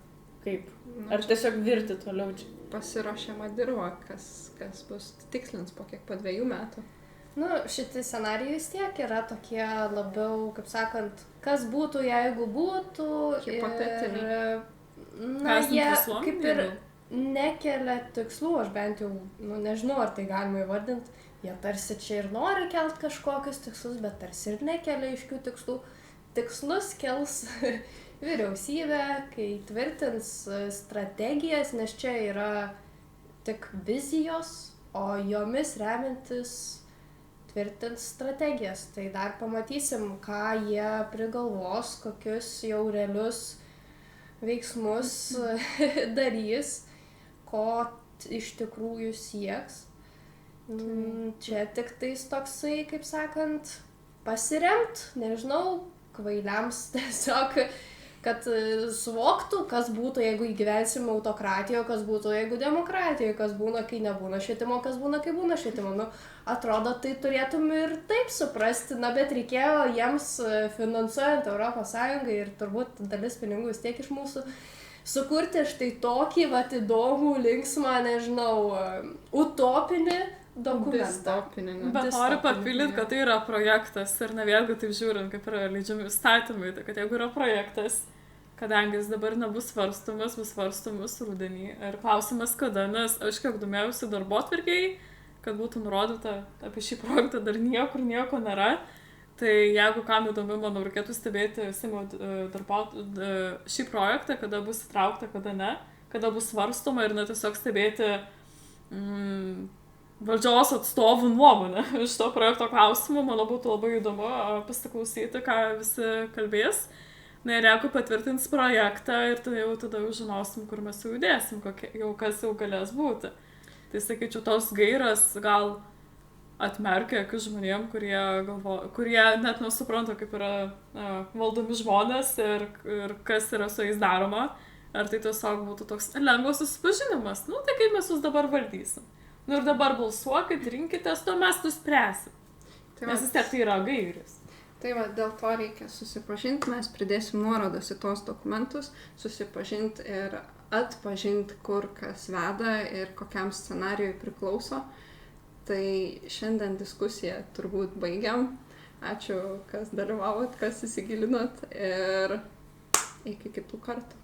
kaip? Ar tiesiog virti toliau čia? Pasiruošiama dirba, kas bus tikslins po 2 metų. Šitie scenarijai vis tiek yra tokie labiau, kaip sakant, kas būtų, jeigu būtų. Hipotetiniai. Jie kaip ir nekelia tikslų, aš bent jau, nežinau, ar tai galima įvardinti. Jie tarsi čia ir nori kelt kažkokius tikslus, bet tarsi ir nekelia aiškių tikslų. Tikslus kels vyriausybė, kai tvirtins strategijas, nes čia yra tik vizijos, o jomis remiantis tvirtins strategijas. Tai dar pamatysim, ką jie prigalvos, kokius jau realius veiksmus darys, ko iš tikrųjų sieks. Čia tik tais toksai, kaip sakant, pasiremt, nežinau, kvailiams tiesiog, kad suvoktų, kas būtų, jeigu įgyvensim autokratijoje, kas būtų, jeigu demokratijoje, kas būna, kai nebūna švietimo, kas būna, kai būna švietimo. Atrodo, tai turėtum ir taip suprasti, bet reikėjo jiems finansuojant ES ir turbūt dalis pinigų vis tiek iš mūsų sukurti štai tokį įdomų, linksmą, nežinau, utopinį dokumentą. Distopinį. Bet noriu papildyti, kad tai yra projektas ir ne vėlgi taip žiūrint, kaip yra leidžiami įstatymai, tai kad jeigu yra projektas, kadangi jis dabar nebus svarstomas, bus svarstomas rudenį. Ir klausimas kada, nes aš kiek domėjausi darbotvarkėj, kad būtų nurodyta apie šį projektą dar nieko nėra. Tai jeigu kam įdomu, manau, reikėtų stebėti Seimo šį projektą, kada bus įtraukta, kada ne, kada bus svarstoma ir tiesiog stebėti valdžios atstovų nuomonę iš to projekto klausimų. Manau, būtų labai įdomu pasiklausyti, ką visi kalbės. Na ir jeigu patvirtins projektą ir tada jau žinosim, kur mes jau judėsim, kas jau galės būti. Tai sakyčiau, tos gairas gal atmerkia akis žmonėm, kurie net nesupranta, kaip yra valdomi žmonės ir kas yra su jais daroma. Ar tai tiesiog būtų toks lengvas susipažinimas. Tai kaip mes jūs dabar valdysim. Ir dabar balsuokit, rinkitės, to mes nuspręsim. Nes vis tiek tai yra gairis. Tai va, dėl to reikia susipažinti, mes pridėsim nuorodas į tos dokumentus, susipažinti ir atpažinti, kur kas veda ir kokiam scenarijui priklauso. Tai šiandien diskusiją turbūt baigiam. Ačiū, kas dalyvavot, kas įsigilinot ir iki kitų kartų.